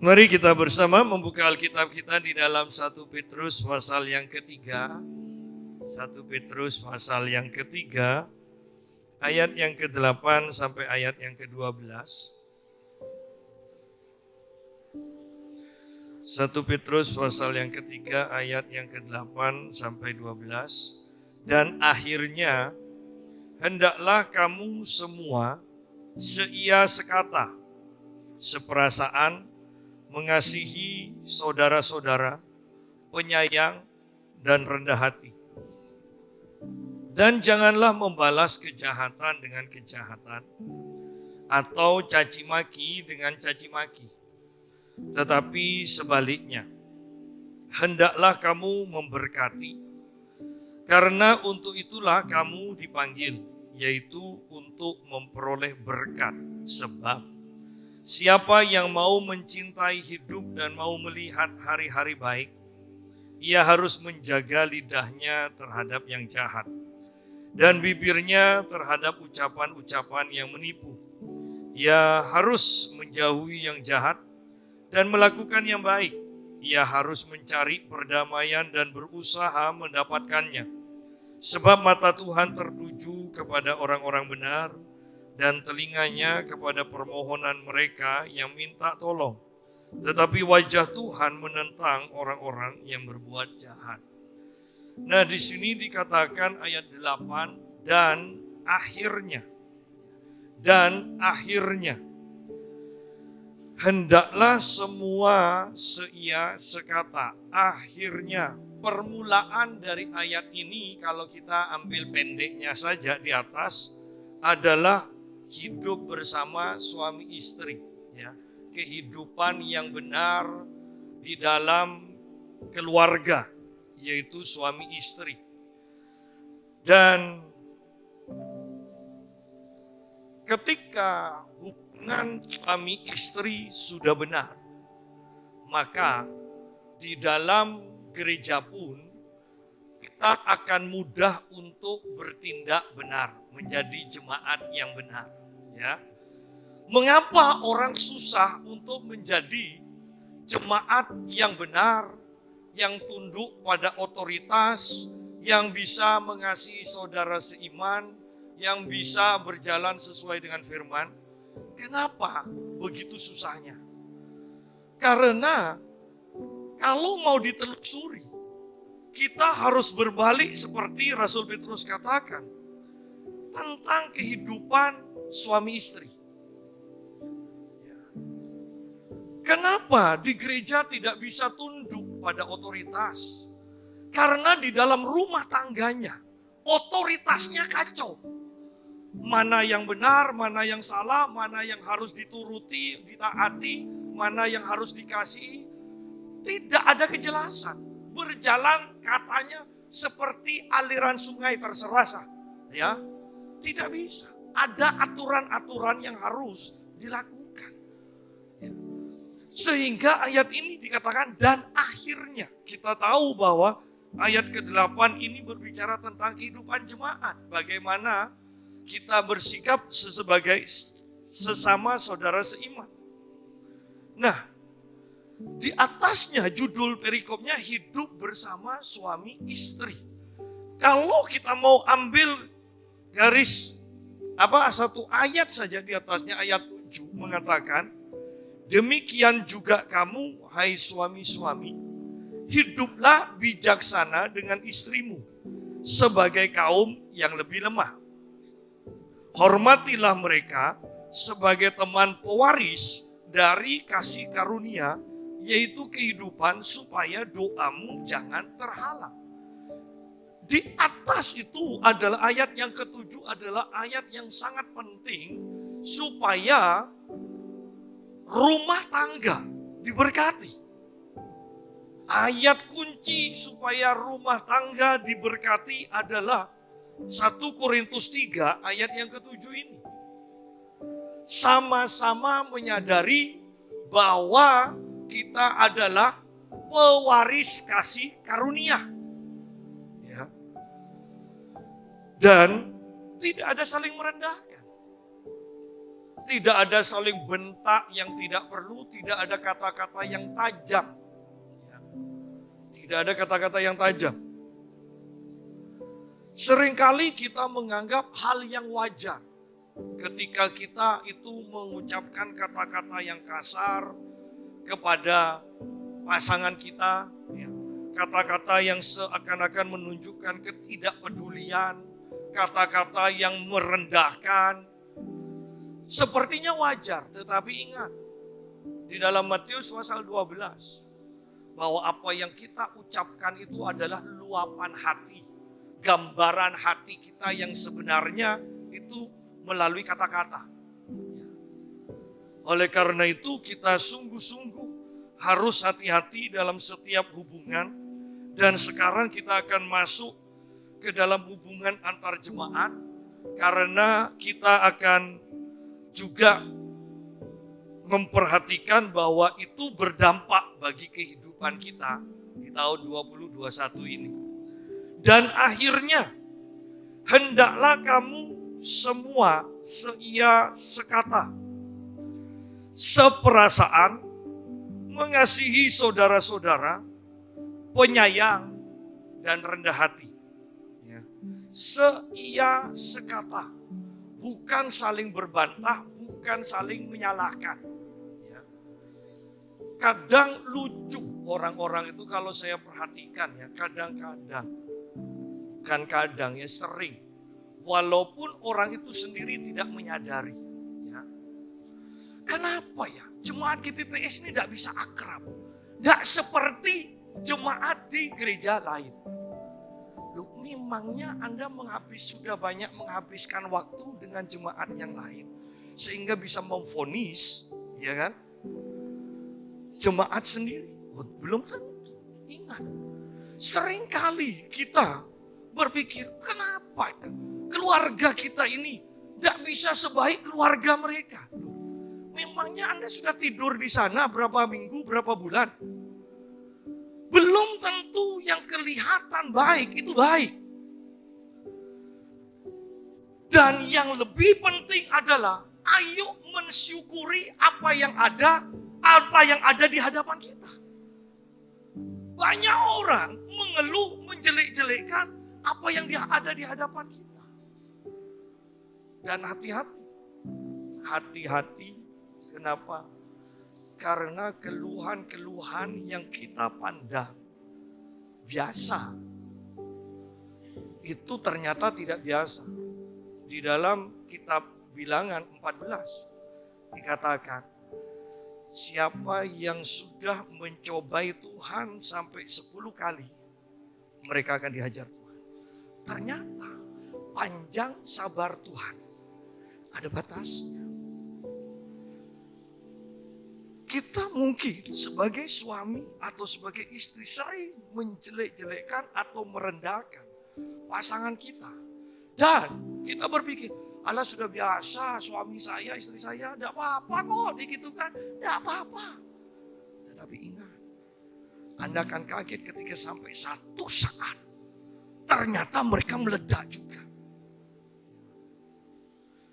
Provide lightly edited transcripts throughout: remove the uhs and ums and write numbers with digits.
Mari kita bersama membuka Alkitab kita di dalam 1 Petrus pasal yang ketiga. 1 Petrus pasal yang ketiga, ayat yang ke-8 sampai ayat yang ke-12. 1 Petrus pasal yang ketiga, ayat yang ke-8 sampai 12. Dan akhirnya, hendaklah kamu semua seia sekata, seperasaan, mengasihi saudara-saudara, penyayang dan rendah hati. Dan janganlah membalas kejahatan dengan kejahatan, atau caci maki dengan caci maki. Tetapi sebaliknya, hendaklah kamu memberkati, karena untuk itulah kamu dipanggil, yaitu untuk memperoleh berkat. Sebab siapa yang mau mencintai hidup dan mau melihat hari-hari baik, ia harus menjaga lidahnya terhadap yang jahat dan bibirnya terhadap ucapan-ucapan yang menipu. Ia harus menjauhi yang jahat dan melakukan yang baik. Ia harus mencari perdamaian dan berusaha mendapatkannya. Sebab mata Tuhan tertuju kepada orang-orang benar, dan telinganya kepada permohonan mereka yang minta tolong. Tetapi wajah Tuhan menentang orang-orang yang berbuat jahat. Nah, di sini dikatakan ayat 8, dan akhirnya. Dan akhirnya. Hendaklah semua seia sekata. Akhirnya. Permulaan dari ayat ini, kalau kita ambil pendeknya saja di atas, adalah hidup bersama suami istri, ya. Kehidupan yang benar di dalam keluarga, yaitu suami istri. Dan ketika hubungan suami istri sudah benar, maka di dalam gereja pun kita akan mudah untuk bertindak benar, menjadi jemaat yang benar, ya. Mengapa orang susah untuk menjadi jemaat yang benar, yang tunduk pada otoritas, yang bisa mengasihi saudara seiman, yang bisa berjalan sesuai dengan firman? Kenapa begitu susahnya? Karena kalau mau ditelusuri, kita harus berbalik seperti Rasul Petrus katakan tentang kehidupan suami istri. Kenapa di gereja tidak bisa tunduk pada otoritas? Karena di dalam rumah tangganya otoritasnya kacau. Mana yang benar, mana yang salah, mana yang harus dituruti, ditaati, mana yang harus dikasihi. Tidak ada kejelasan. Berjalan katanya seperti aliran sungai terserasa, ya. Tidak bisa. Ada aturan-aturan yang harus dilakukan, ya. Sehingga ayat ini dikatakan dan akhirnya. Kita tahu bahwa ayat ke-8 ini berbicara tentang kehidupan jemaat. Bagaimana kita bersikap sebagai sesama saudara seiman. Nah, di atasnya judul perikopnya hidup bersama suami istri. Kalau kita mau ambil garis satu ayat saja di atasnya, ayat 7 mengatakan, demikian juga kamu, hai suami-suami, hiduplah bijaksana dengan istrimu sebagai kaum yang lebih lemah. Hormatilah mereka sebagai teman pewaris dari kasih karunia, yaitu kehidupan, supaya doamu jangan terhalang. Di atas itu adalah ayat yang ke-7, adalah ayat yang sangat penting supaya rumah tangga diberkati. Ayat kunci supaya rumah tangga diberkati adalah 1 Korintus 3 ayat yang ke-7 ini. Sama-sama menyadari bahwa kita adalah pewaris kasih karunia, ya. Dan tidak ada saling merendahkan. Tidak ada saling bentak yang tidak perlu, tidak ada kata-kata yang tajam. Ya. Tidak ada kata-kata yang tajam. Seringkali kita menganggap hal yang wajar ketika kita itu mengucapkan kata-kata yang kasar kepada pasangan kita, ya. Kata-kata yang seakan-akan menunjukkan ketidakpedulian, kata-kata yang merendahkan. Sepertinya wajar, tetapi ingat, di dalam Matius pasal 12, bahwa apa yang kita ucapkan itu adalah luapan hati, gambaran hati kita yang sebenarnya itu melalui kata-kata. Oleh karena itu kita sungguh-sungguh harus hati-hati dalam setiap hubungan, dan sekarang kita akan masuk ke dalam hubungan antar jemaat, karena kita akan juga memperhatikan bahwa itu berdampak bagi kehidupan kita di tahun 2021 ini. Dan akhirnya, hendaklah kamu semua seia sekata, seperasaan, mengasihi saudara-saudara, penyayang, dan rendah hati. Ya. Seia sekata. Bukan saling berbantah, bukan saling menyalahkan. Ya. Kadang lucu orang-orang itu kalau saya perhatikan ya, kadang-kadang ya sering. Walaupun orang itu sendiri tidak menyadari. Ya. Kenapa ya jemaat GPPS ini tidak bisa akrab? Tidak seperti jemaat di gereja lain. Loh, memangnya Anda sudah banyak menghabiskan waktu dengan jemaat yang lain sehingga bisa memvonis, ya kan? Jemaat sendiri, belum tentu. Ingat, seringkali kita berpikir, kenapa keluarga kita ini tidak bisa sebaik keluarga mereka? Loh, memangnya Anda sudah tidur di sana berapa minggu, berapa bulan? Belum tentu yang kelihatan baik itu baik. Dan yang lebih penting adalah ayo mensyukuri apa yang ada di hadapan kita. Banyak orang mengeluh, menjelek-jelekkan apa yang ada di hadapan kita. Dan hati-hati, kenapa? Karena keluhan-keluhan yang kita pandang biasa, itu ternyata tidak biasa. Di dalam kitab Bilangan 14 dikatakan, siapa yang sudah mencobai Tuhan sampai 10 kali, mereka akan dihajar Tuhan. Ternyata panjang sabar Tuhan, ada batasnya. Kita mungkin sebagai suami atau sebagai istri sering menjelek-jelekkan atau merendahkan pasangan kita. Dan kita berpikir, Allah sudah biasa suami saya, istri saya, tidak apa-apa kok digitukan, tidak apa-apa. Tetapi ingat, Anda akan kaget ketika sampai satu saat, ternyata mereka meledak juga.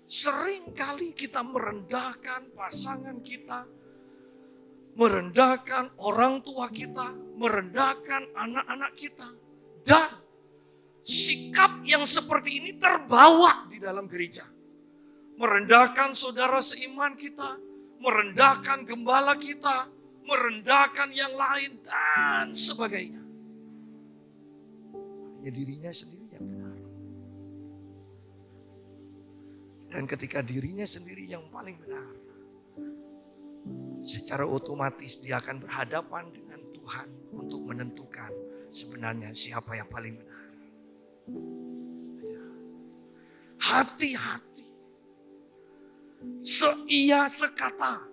Seringkali kita merendahkan pasangan kita, merendahkan orang tua kita, merendahkan anak-anak kita. Dan sikap yang seperti ini terbawa di dalam gereja. Merendahkan saudara seiman kita, merendahkan gembala kita, merendahkan yang lain, dan sebagainya. Hanya dirinya sendiri yang benar. Dan ketika dirinya sendiri yang paling benar, secara otomatis dia akan berhadapan dengan Tuhan untuk menentukan sebenarnya siapa yang paling benar. Ya. Hati-hati. Seia sekata.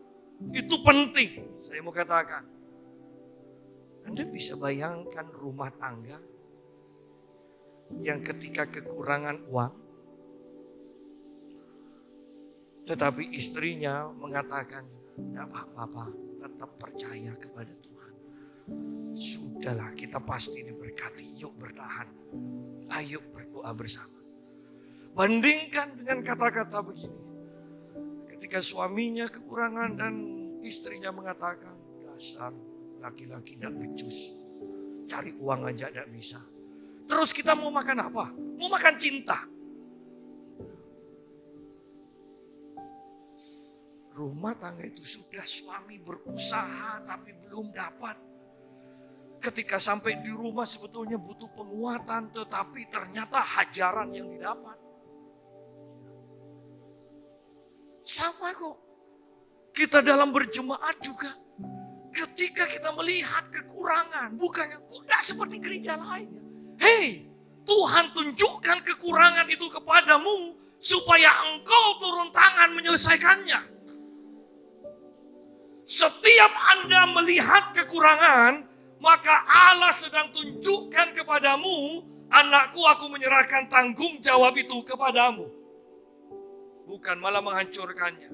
Itu penting. Saya mau katakan. Anda bisa bayangkan rumah tangga yang ketika kekurangan uang, tetapi istrinya mengatakan, tidak apa-apa, tetap percaya kepada Tuhan. Sudahlah, kita pasti diberkati. Yuk bertahan. Ayo berdoa bersama. Bandingkan dengan kata-kata begini. Ketika suaminya kekurangan dan istrinya mengatakan, dasar laki-laki tidak becus, cari uang aja tidak bisa. Terus kita mau makan apa? Mau makan cinta. Rumah tangga itu sudah suami berusaha tapi belum dapat. Ketika sampai di rumah sebetulnya butuh penguatan, tetapi ternyata hajaran yang didapat. Sama kok. Kita dalam berjemaat juga. Ketika kita melihat kekurangan, bukannya tidak seperti gereja lainnya. Hei, Tuhan tunjukkan kekurangan itu kepadamu supaya engkau turun tangan menyelesaikannya. Setiap Anda melihat kekurangan, maka Allah sedang tunjukkan kepadamu, anakku, aku menyerahkan tanggung jawab itu kepadamu. Bukan malah menghancurkannya.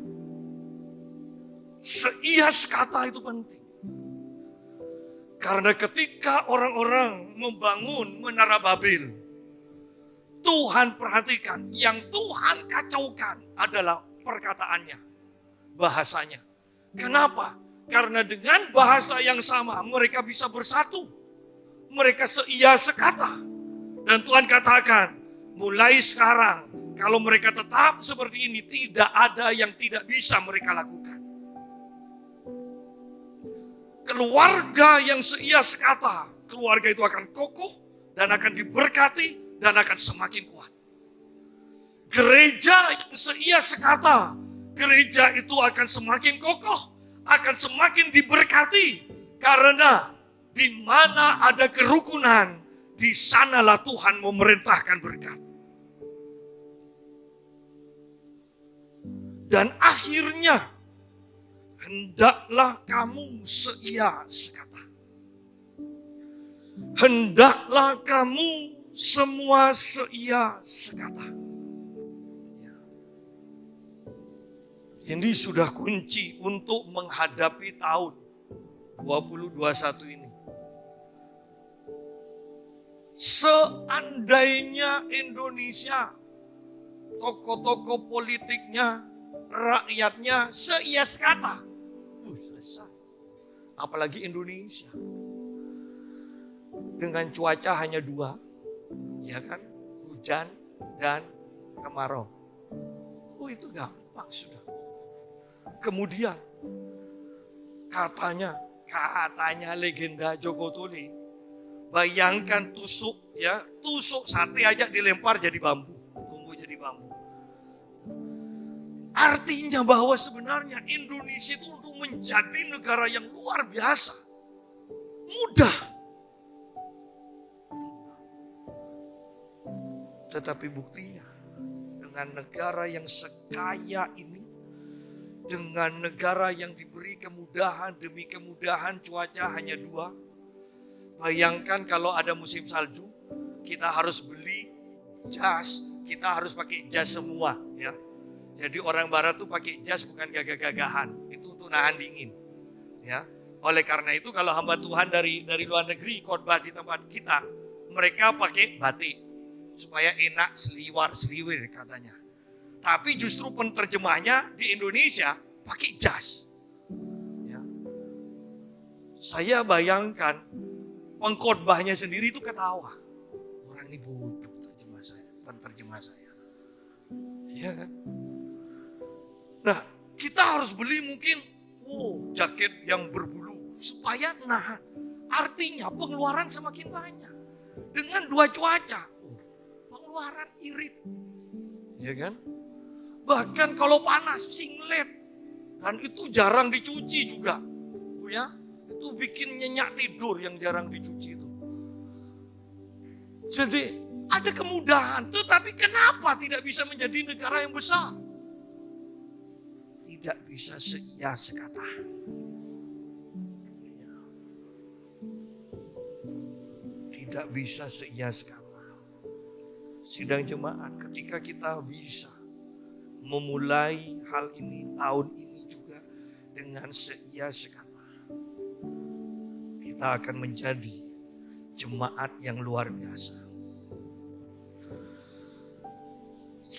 Seias kata itu penting. Karena ketika orang-orang membangun Menara Babel, Tuhan perhatikan, yang Tuhan kacaukan adalah perkataannya, bahasanya. Kenapa? Karena dengan bahasa yang sama mereka bisa bersatu. Mereka seia sekata. Dan Tuhan katakan, mulai sekarang kalau mereka tetap seperti ini, tidak ada yang tidak bisa mereka lakukan. Keluarga yang seia sekata, keluarga itu akan kokoh dan akan diberkati dan akan semakin kuat. Gereja yang seia sekata, gereja itu akan semakin kokoh, akan semakin diberkati. Karena di mana ada kerukunan, di sanalah Tuhan memerintahkan berkat. Dan akhirnya, hendaklah kamu seia sekata. Hendaklah kamu semua seia sekata. Ini sudah kunci untuk menghadapi tahun 2021 ini. Seandainya Indonesia, tokoh-tokoh politiknya, rakyatnya seia sekata, selesai. Apalagi Indonesia dengan cuaca hanya dua, ya kan, hujan dan kemarau. Itu gampang sudah. Kemudian katanya legenda Joko Tole, bayangkan tusuk sate aja dilempar jadi bambu, tumbuh jadi bambu. Artinya bahwa sebenarnya Indonesia itu untuk menjadi negara yang luar biasa mudah. Tetapi buktinya dengan negara yang sekaya ini, dengan negara yang diberi kemudahan demi kemudahan, cuaca hanya dua. Bayangkan kalau ada musim salju, kita harus beli jas, kita harus pakai jas semua, ya. Jadi orang barat tuh pakai jas bukan gagah-gagahan, itu untuk nahan dingin, ya. Oleh karena itu kalau hamba Tuhan dari luar negeri khotbah di tempat kita, mereka pakai batik supaya enak seliwir katanya. Tapi justru penerjemahnya di Indonesia pakai jas. Ya. Saya bayangkan pengkhotbahnya sendiri itu ketawa. Orang ini bodoh penerjemah saya. Ya kan? Nah, kita harus beli mungkin jaket yang berbulu supaya nahan. Artinya pengeluaran semakin banyak. Dengan dua cuaca, pengeluaran irit. Ya kan? Bahkan kalau panas, singlet. Dan itu jarang dicuci juga. Ya, itu bikin nyenyak tidur yang jarang dicuci itu. Jadi ada kemudahan. Tetapi kenapa tidak bisa menjadi negara yang besar? Tidak bisa seia sekata. Tidak bisa seia sekata. Sidang jemaat, ketika kita bisa memulai hal ini tahun ini juga dengan seia sekata, kita akan menjadi jemaat yang luar biasa.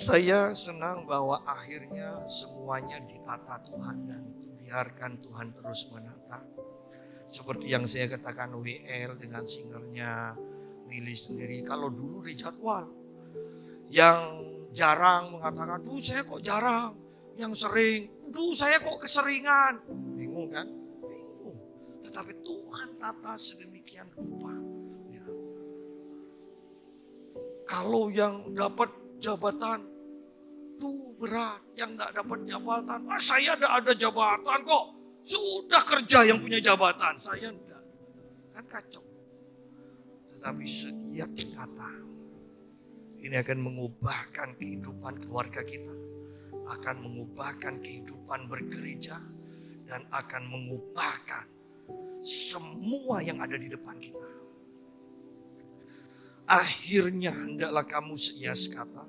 Saya senang bahwa akhirnya semuanya ditata Tuhan dan biarkan Tuhan terus menata. Seperti yang saya katakan WL dengan singernya Willy sendiri. Kalau dulu di jadwal yang jarang mengatakan, "Duh saya kok jarang." Yang sering, "Duh saya kok keseringan." Bingung kan? Bingung. Tetapi Tuhan tata sedemikian rupa. Ya. Kalau yang dapat jabatan, tuh berat. Yang tidak dapat jabatan, saya ada jabatan kok. Sudah kerja yang punya jabatan, saya enggak. Kan kacau. Tetapi setiap kata ini akan mengubahkan kehidupan keluarga kita, akan mengubahkan kehidupan bergereja, dan akan mengubahkan semua yang ada di depan kita. Akhirnya hendaklah kamu seias kata,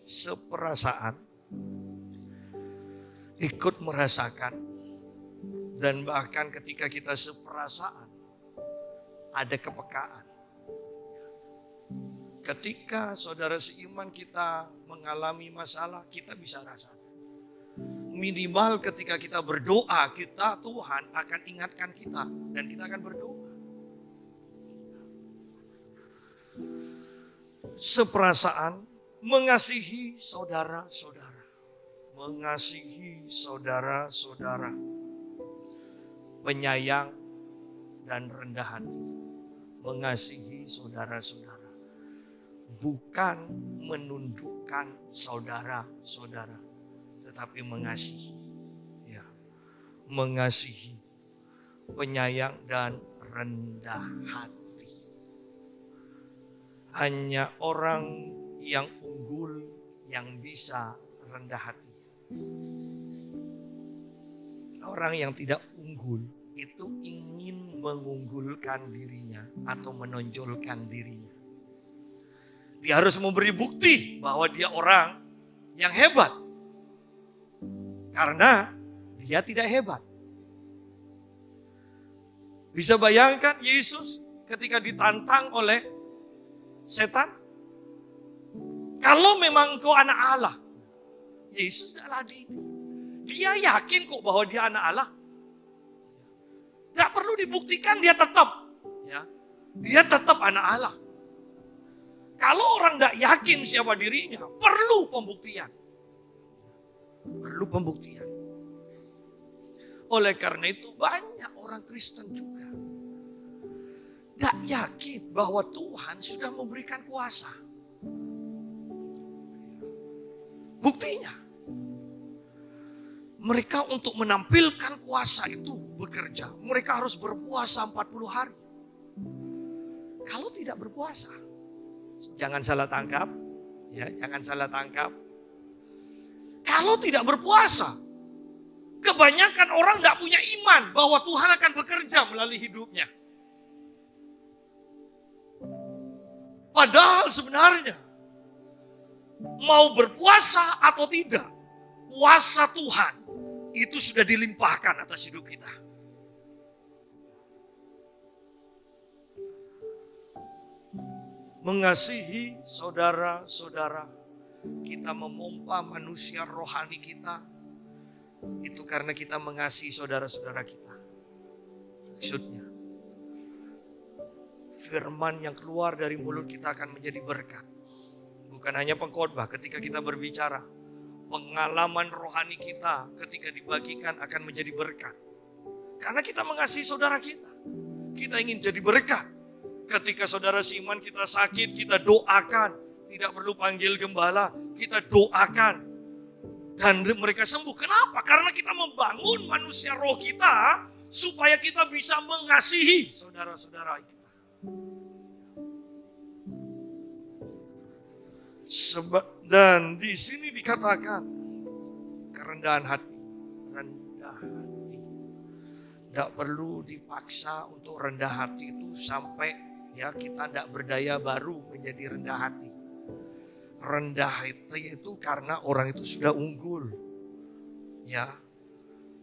seperasaan, ikut merasakan, dan bahkan ketika kita seperasaan, ada kepekaan. Ketika saudara seiman kita mengalami masalah, kita bisa rasakan. Minimal ketika kita berdoa, Tuhan akan ingatkan kita dan kita akan berdoa. Seperasaan, mengasihi saudara-saudara. Mengasihi saudara-saudara. Penyayang dan rendah hati. Mengasihi saudara-saudara. Bukan menundukkan saudara-saudara, tetapi mengasihi. Ya. Mengasihi, penyayang dan rendah hati. Hanya orang yang unggul yang bisa rendah hati. Orang yang tidak unggul itu ingin mengunggulkan dirinya atau menonjolkan dirinya. Dia harus memberi bukti bahwa dia orang yang hebat. Karena dia tidak hebat. Bisa bayangkan Yesus ketika ditantang oleh setan? Kalau memang engkau anak Allah, Yesus tidak ladeni. Dia yakin kok bahwa dia anak Allah. Tidak perlu dibuktikan, dia tetap. Ya, dia tetap anak Allah. Kalau orang tidak yakin siapa dirinya, perlu pembuktian. Perlu pembuktian. Oleh karena itu banyak orang Kristen juga tidak yakin bahwa Tuhan sudah memberikan kuasa. Buktinya, mereka untuk menampilkan kuasa itu bekerja. Mereka harus berpuasa 40 hari. Kalau tidak berpuasa, jangan salah tangkap. Ya, jangan salah tangkap. Kalau tidak berpuasa, kebanyakan orang tidak punya iman bahwa Tuhan akan bekerja melalui hidupnya. Padahal sebenarnya mau berpuasa atau tidak, kuasa Tuhan itu sudah dilimpahkan atas hidup kita. Mengasihi saudara-saudara, kita memompa manusia rohani kita, itu karena kita mengasihi saudara-saudara kita. Maksudnya, firman yang keluar dari mulut kita akan menjadi berkat. Bukan hanya pengkhotbah ketika kita berbicara. Pengalaman rohani kita ketika dibagikan akan menjadi berkat. Karena kita mengasihi saudara kita. Kita ingin jadi berkat. Ketika saudara seiman kita sakit, kita doakan. Tidak perlu panggil gembala, kita doakan. Dan mereka sembuh. Kenapa? Karena kita membangun manusia roh kita supaya kita bisa mengasihi saudara-saudara kita. Dan di sini dikatakan kerendahan hati, rendah hati. Tidak perlu dipaksa untuk rendah hati itu sampai ya kita tidak berdaya baru menjadi rendah hati. Rendah hati itu karena orang itu sudah unggul. Ya,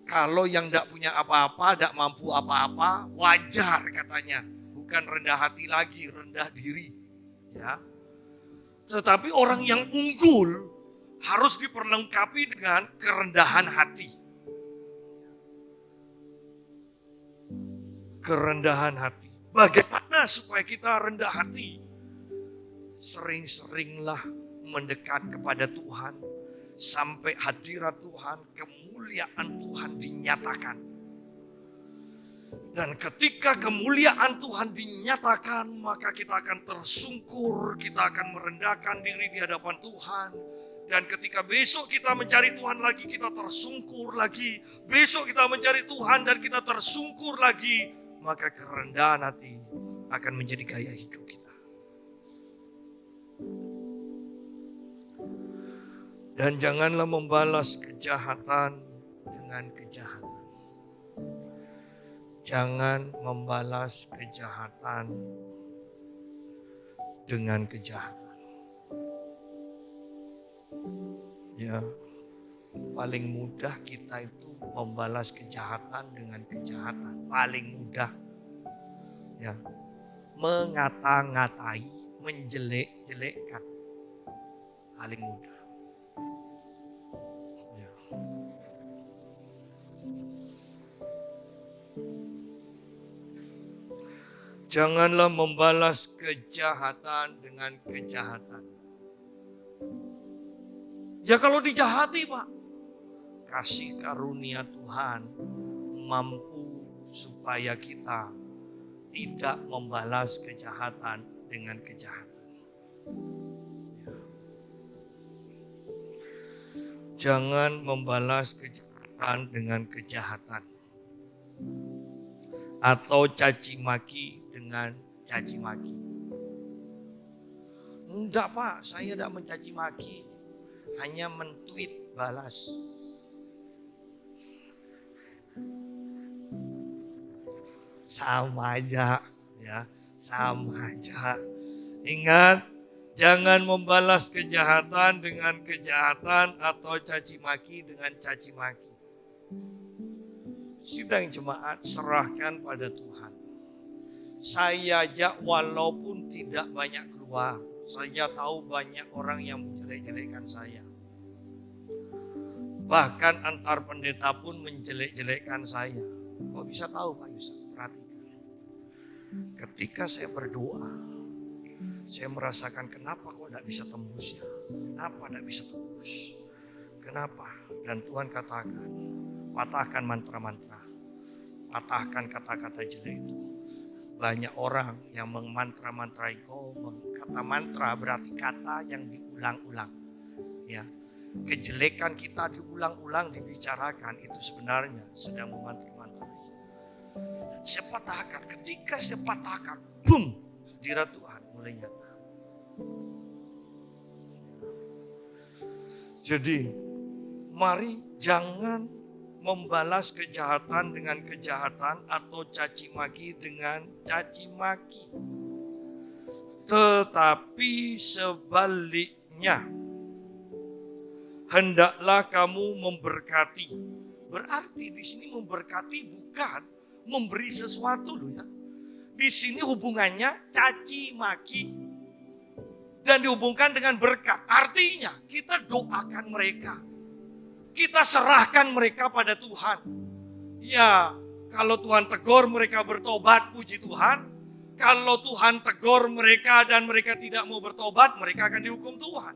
kalau yang tidak punya apa-apa, tidak mampu apa-apa, wajar katanya. Bukan rendah hati lagi, rendah diri. Ya. Tetapi orang yang unggul harus diperlengkapi dengan kerendahan hati. Kerendahan hati. Bagaimana supaya kita rendah hati? Sering-seringlah mendekat kepada Tuhan. Sampai hadirat Tuhan, kemuliaan Tuhan dinyatakan. Dan ketika kemuliaan Tuhan dinyatakan, maka kita akan tersungkur, kita akan merendahkan diri di hadapan Tuhan. Dan ketika besok kita mencari Tuhan lagi, kita tersungkur lagi. Besok kita mencari Tuhan dan kita tersungkur lagi. Maka kerendahan hati akan menjadi gaya hidup kita. Dan janganlah membalas kejahatan dengan kejahatan. Jangan membalas kejahatan dengan kejahatan. Ya, paling mudah kita itu membalas kejahatan dengan kejahatan. Paling mudah. Ya, mengata-ngatai, menjelek-jelekkan. Paling mudah. Ya. Janganlah membalas kejahatan dengan kejahatan. Ya kalau dijahati Pak, kasih karunia Tuhan mampu supaya kita tidak membalas kejahatan dengan kejahatan. Ya. Jangan membalas kejahatan dengan kejahatan. Atau caci maki dengan caci maki. Enggak Pak, saya tidak mencaci maki. Hanya men-tweet balas. Sama aja, ya, sama aja. Ingat, jangan membalas kejahatan dengan kejahatan atau caci maki dengan caci maki. Sidang jemaat, serahkan pada Tuhan. Saya aja walaupun tidak banyak keluar, saya tahu banyak orang yang menjelek-jelekkan saya. Bahkan antar pendeta pun menjelek-jelekkan saya. Kok bisa tahu Pak Yusuf? Perhatikan. Ketika saya berdoa, saya merasakan kenapa kok tidak bisa tembus ya? Kenapa tidak bisa tembus? Kenapa? Dan Tuhan katakan, patahkan mantra-mantra. Patahkan kata-kata jelek itu. Banyak orang yang memantra-mantra kau. Kata mantra berarti kata yang diulang-ulang. Ya. Kejelekan kita diulang-ulang dibicarakan itu sebenarnya sedang memantra-mantrai. Dan saya patahkan, ketika saya patahkan, boom, hadirat Tuhan mulai nyata. Jadi, mari jangan membalas kejahatan dengan kejahatan atau caci maki dengan caci maki. Tetapi sebaliknya, hendaklah kamu memberkati. Berarti di sini memberkati bukan memberi sesuatu loh ya. Di sini hubungannya caci maki dan dihubungkan dengan berkat. Artinya kita doakan mereka. Kita serahkan mereka pada Tuhan. Ya, kalau Tuhan tegur mereka bertobat, puji Tuhan. Kalau Tuhan tegur mereka dan mereka tidak mau bertobat, mereka akan dihukum Tuhan.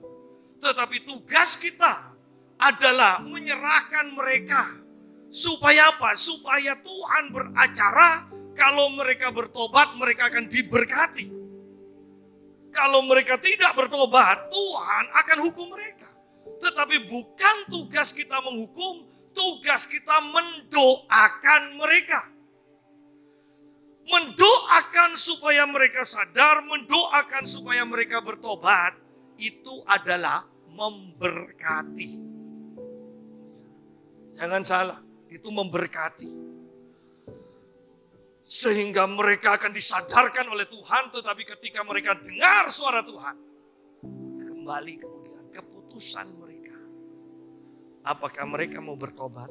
Tetapi tugas kita adalah menyerahkan mereka. Supaya apa? Supaya Tuhan beracara, kalau mereka bertobat, mereka akan diberkati. Kalau mereka tidak bertobat, Tuhan akan hukum mereka. Tetapi bukan tugas kita menghukum, tugas kita mendoakan mereka. Mendoakan supaya mereka sadar, mendoakan supaya mereka bertobat, itu adalah memberkati. Jangan salah, itu memberkati. Sehingga mereka akan disadarkan oleh Tuhan, tetapi ketika mereka dengar suara Tuhan, kembali kemudian keputusan mereka. Apakah mereka mau bertobat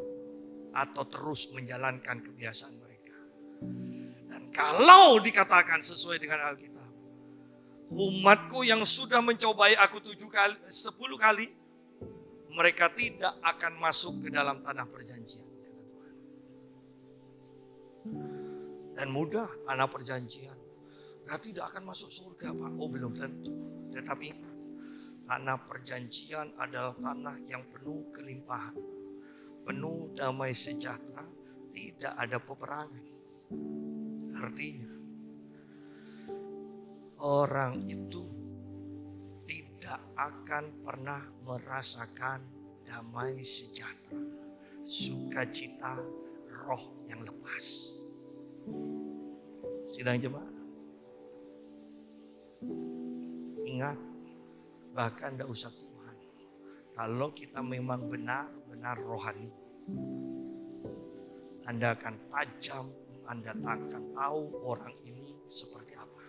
atau terus menjalankan kebiasaan mereka. Dan kalau dikatakan sesuai dengan Alkitab, umatku yang sudah mencobai aku 10 kali, mereka tidak akan masuk ke dalam tanah perjanjian. Dan mudah tanah perjanjian. Berarti tidak akan masuk surga, Pak. Oh, belum tentu. Tetapi ingat, tanah perjanjian adalah tanah yang penuh kelimpahan, penuh damai sejahtera, tidak ada peperangan. Artinya, orang itu tidak akan pernah merasakan damai sejahtera, sukacita, roh yang lepas. Sidang jemaat, ingat, bahkan tidak usah Tuhan. Kalau kita memang benar-benar rohani, Anda akan tajam, Anda akan tahu orang ini seperti apa.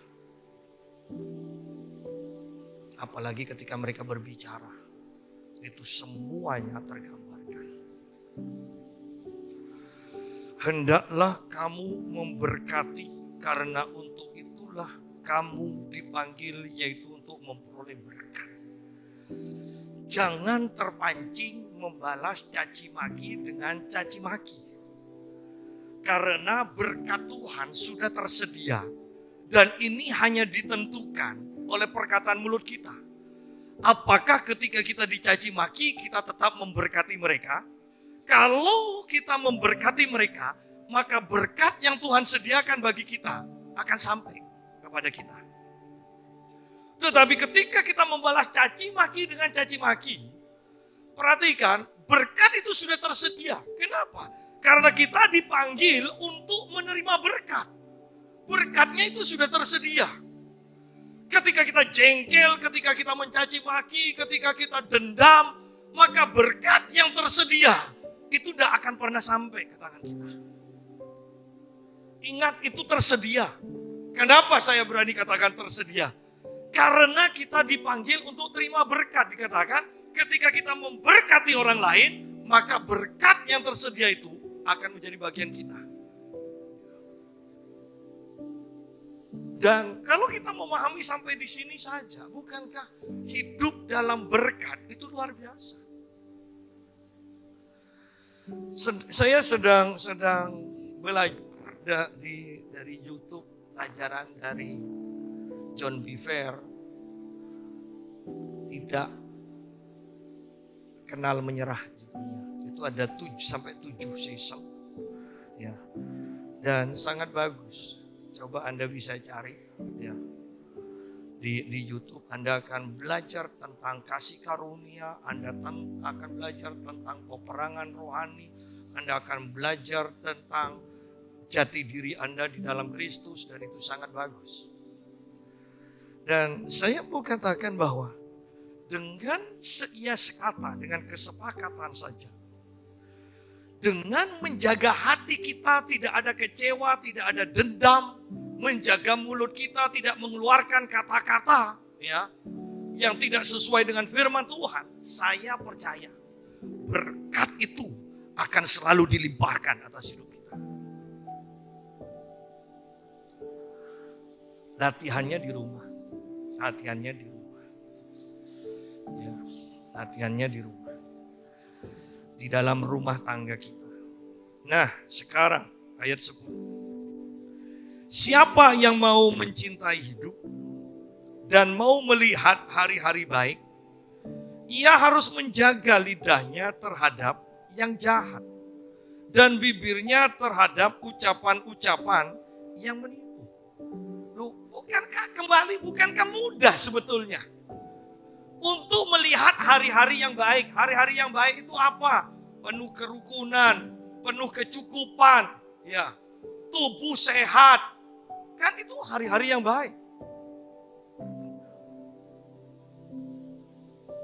Apalagi ketika mereka berbicara, itu semuanya tergambarkan. Hendaklah kamu memberkati, karena untuk itulah kamu dipanggil, yaitu untuk memperoleh berkat. Jangan terpancing membalas caci maki dengan caci maki. Karena berkat Tuhan sudah tersedia. Dan ini hanya ditentukan oleh perkataan mulut kita. Apakah ketika kita dicaci maki, kita tetap memberkati mereka? Kalau kita memberkati mereka, maka berkat yang Tuhan sediakan bagi kita akan sampai kepada kita. Tetapi ketika kita membalas caci maki dengan caci maki, perhatikan, berkat itu sudah tersedia. Kenapa? Karena kita dipanggil untuk menerima berkat. Berkatnya itu sudah tersedia. Ketika kita jengkel, ketika kita mencaci maki, ketika kita dendam, maka berkat yang tersedia itu tidak akan pernah sampai ke tangan kita. Ingat, itu tersedia. Kenapa saya berani katakan tersedia? Karena kita dipanggil untuk terima berkat. Dikatakan ketika kita memberkati orang lain, maka berkat yang tersedia itu akan menjadi bagian kita. Dan kalau kita memahami sampai di sini saja, bukankah hidup dalam berkat itu luar biasa? Saya sedang belajar dari YouTube, ajaran dari John Bevere, tidak kenal menyerah judulnya. Itu ada 7 season. Ya. Dan sangat bagus. Coba Anda bisa cari ya. Di YouTube Anda akan belajar tentang kasih karunia, Anda akan belajar tentang peperangan rohani, Anda akan belajar tentang jati diri Anda di dalam Kristus, dan itu sangat bagus. Dan saya mau katakan bahwa dengan seia sekata, dengan kesepakatan saja, dengan menjaga hati kita tidak ada kecewa, tidak ada dendam, menjaga mulut kita tidak mengeluarkan kata-kata ya yang tidak sesuai dengan firman Tuhan, saya percaya berkat itu akan selalu dilimpahkan atas hidup kita. Latihannya di rumah. Latihannya di rumah. Ya, latihannya di rumah. Di dalam rumah tangga kita. Nah, sekarang ayat 10. Siapa yang mau mencintai hidup dan mau melihat hari-hari baik, ia harus menjaga lidahnya terhadap yang jahat dan bibirnya terhadap ucapan-ucapan yang menipu. Loh, bukankah mudah sebetulnya untuk melihat hari-hari yang baik? Hari-hari yang baik itu apa? Penuh kerukunan, penuh kecukupan, ya, tubuh sehat. Kan itu hari-hari yang baik.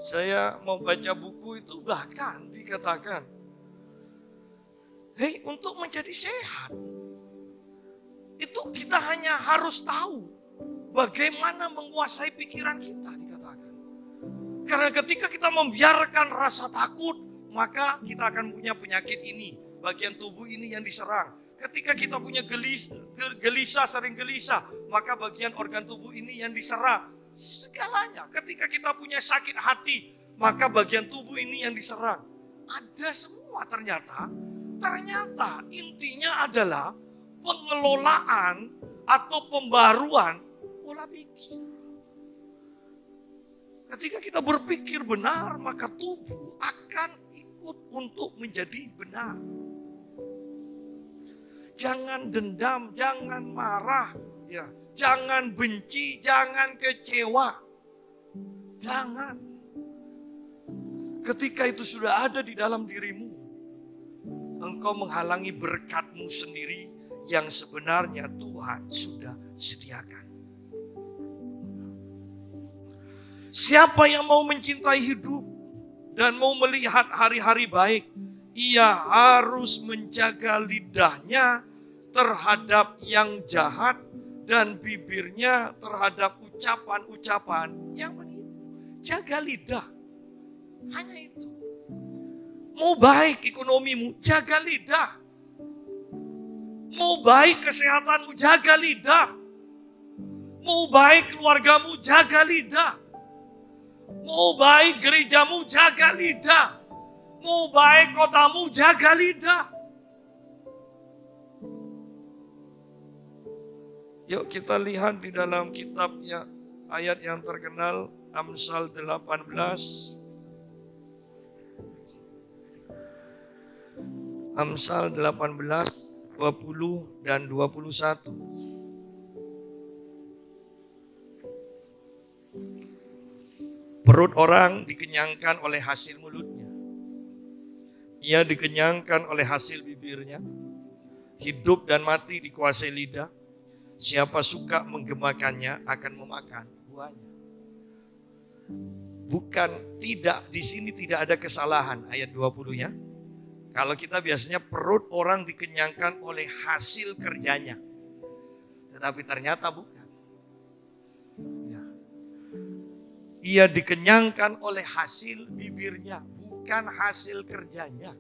Saya mau baca buku itu bahkan dikatakan, untuk menjadi sehat, itu kita hanya harus tahu bagaimana menguasai pikiran kita, dikatakan. Karena ketika kita membiarkan rasa takut, maka kita akan punya penyakit ini, bagian tubuh ini yang diserang. Ketika kita punya gelisah, sering gelisah, maka bagian organ tubuh ini yang diserang. Segalanya. Ketika kita punya sakit hati, maka bagian tubuh ini yang diserang. Ada semua ternyata. Ternyata intinya adalah pengelolaan atau pembaruan pola pikir. Ketika kita berpikir benar, maka tubuh akan ikut untuk menjadi benar. Jangan dendam, jangan marah, ya, jangan benci, jangan kecewa. Jangan. Ketika itu sudah ada di dalam dirimu, engkau menghalangi berkatmu sendiri yang sebenarnya Tuhan sudah sediakan. Siapa yang mau mencintai hidup dan mau melihat hari-hari baik, ia harus menjaga lidahnya terhadap yang jahat dan bibirnya terhadap ucapan-ucapan yang menipu. Jaga lidah. Hanya itu. Mau baik ekonomimu, jaga lidah. Mau baik kesehatanmu, jaga lidah. Mau baik keluargamu, jaga lidah. Mau baik gerejamu, jaga lidah. Mau baik kotamu, jaga lidah. Yuk kita lihat di dalam kitabnya ayat yang terkenal Amsal 18. Amsal 18, 20 dan 21. Perut orang dikenyangkan oleh hasil mulutnya. Ia dikenyangkan oleh hasil bibirnya. Hidup dan mati dikuasai lidah. Siapa suka menggemakannya akan memakan buahnya. Bukan, tidak, di sini tidak ada kesalahan ayat 20-nya. Kalau kita biasanya perut orang dikenyangkan oleh hasil kerjanya. Tetapi ternyata bukan. Ya. Ia dikenyangkan oleh hasil bibirnya, bukan hasil kerjanya.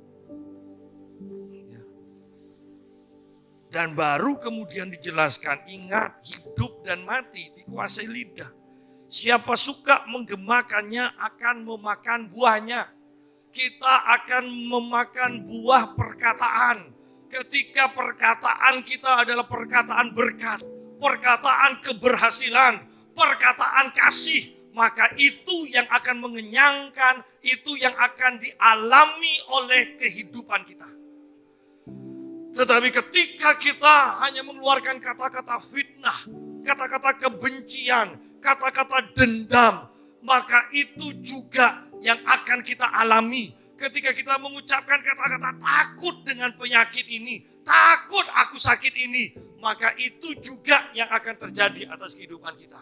Ya. Dan baru kemudian dijelaskan, ingat hidup dan mati dikuasai lidah. Siapa suka menggemakannya akan memakan buahnya. Kita akan memakan buah perkataan. Ketika perkataan kita adalah perkataan berkat, perkataan keberhasilan, perkataan kasih, maka itu yang akan mengenyangkan, itu yang akan dialami oleh kehidupan kita. Tetapi ketika kita hanya mengeluarkan kata-kata fitnah, kata-kata kebencian, kata-kata dendam, maka itu juga yang akan kita alami. Ketika kita mengucapkan kata-kata takut dengan penyakit ini, takut aku sakit ini, maka itu juga yang akan terjadi atas kehidupan kita.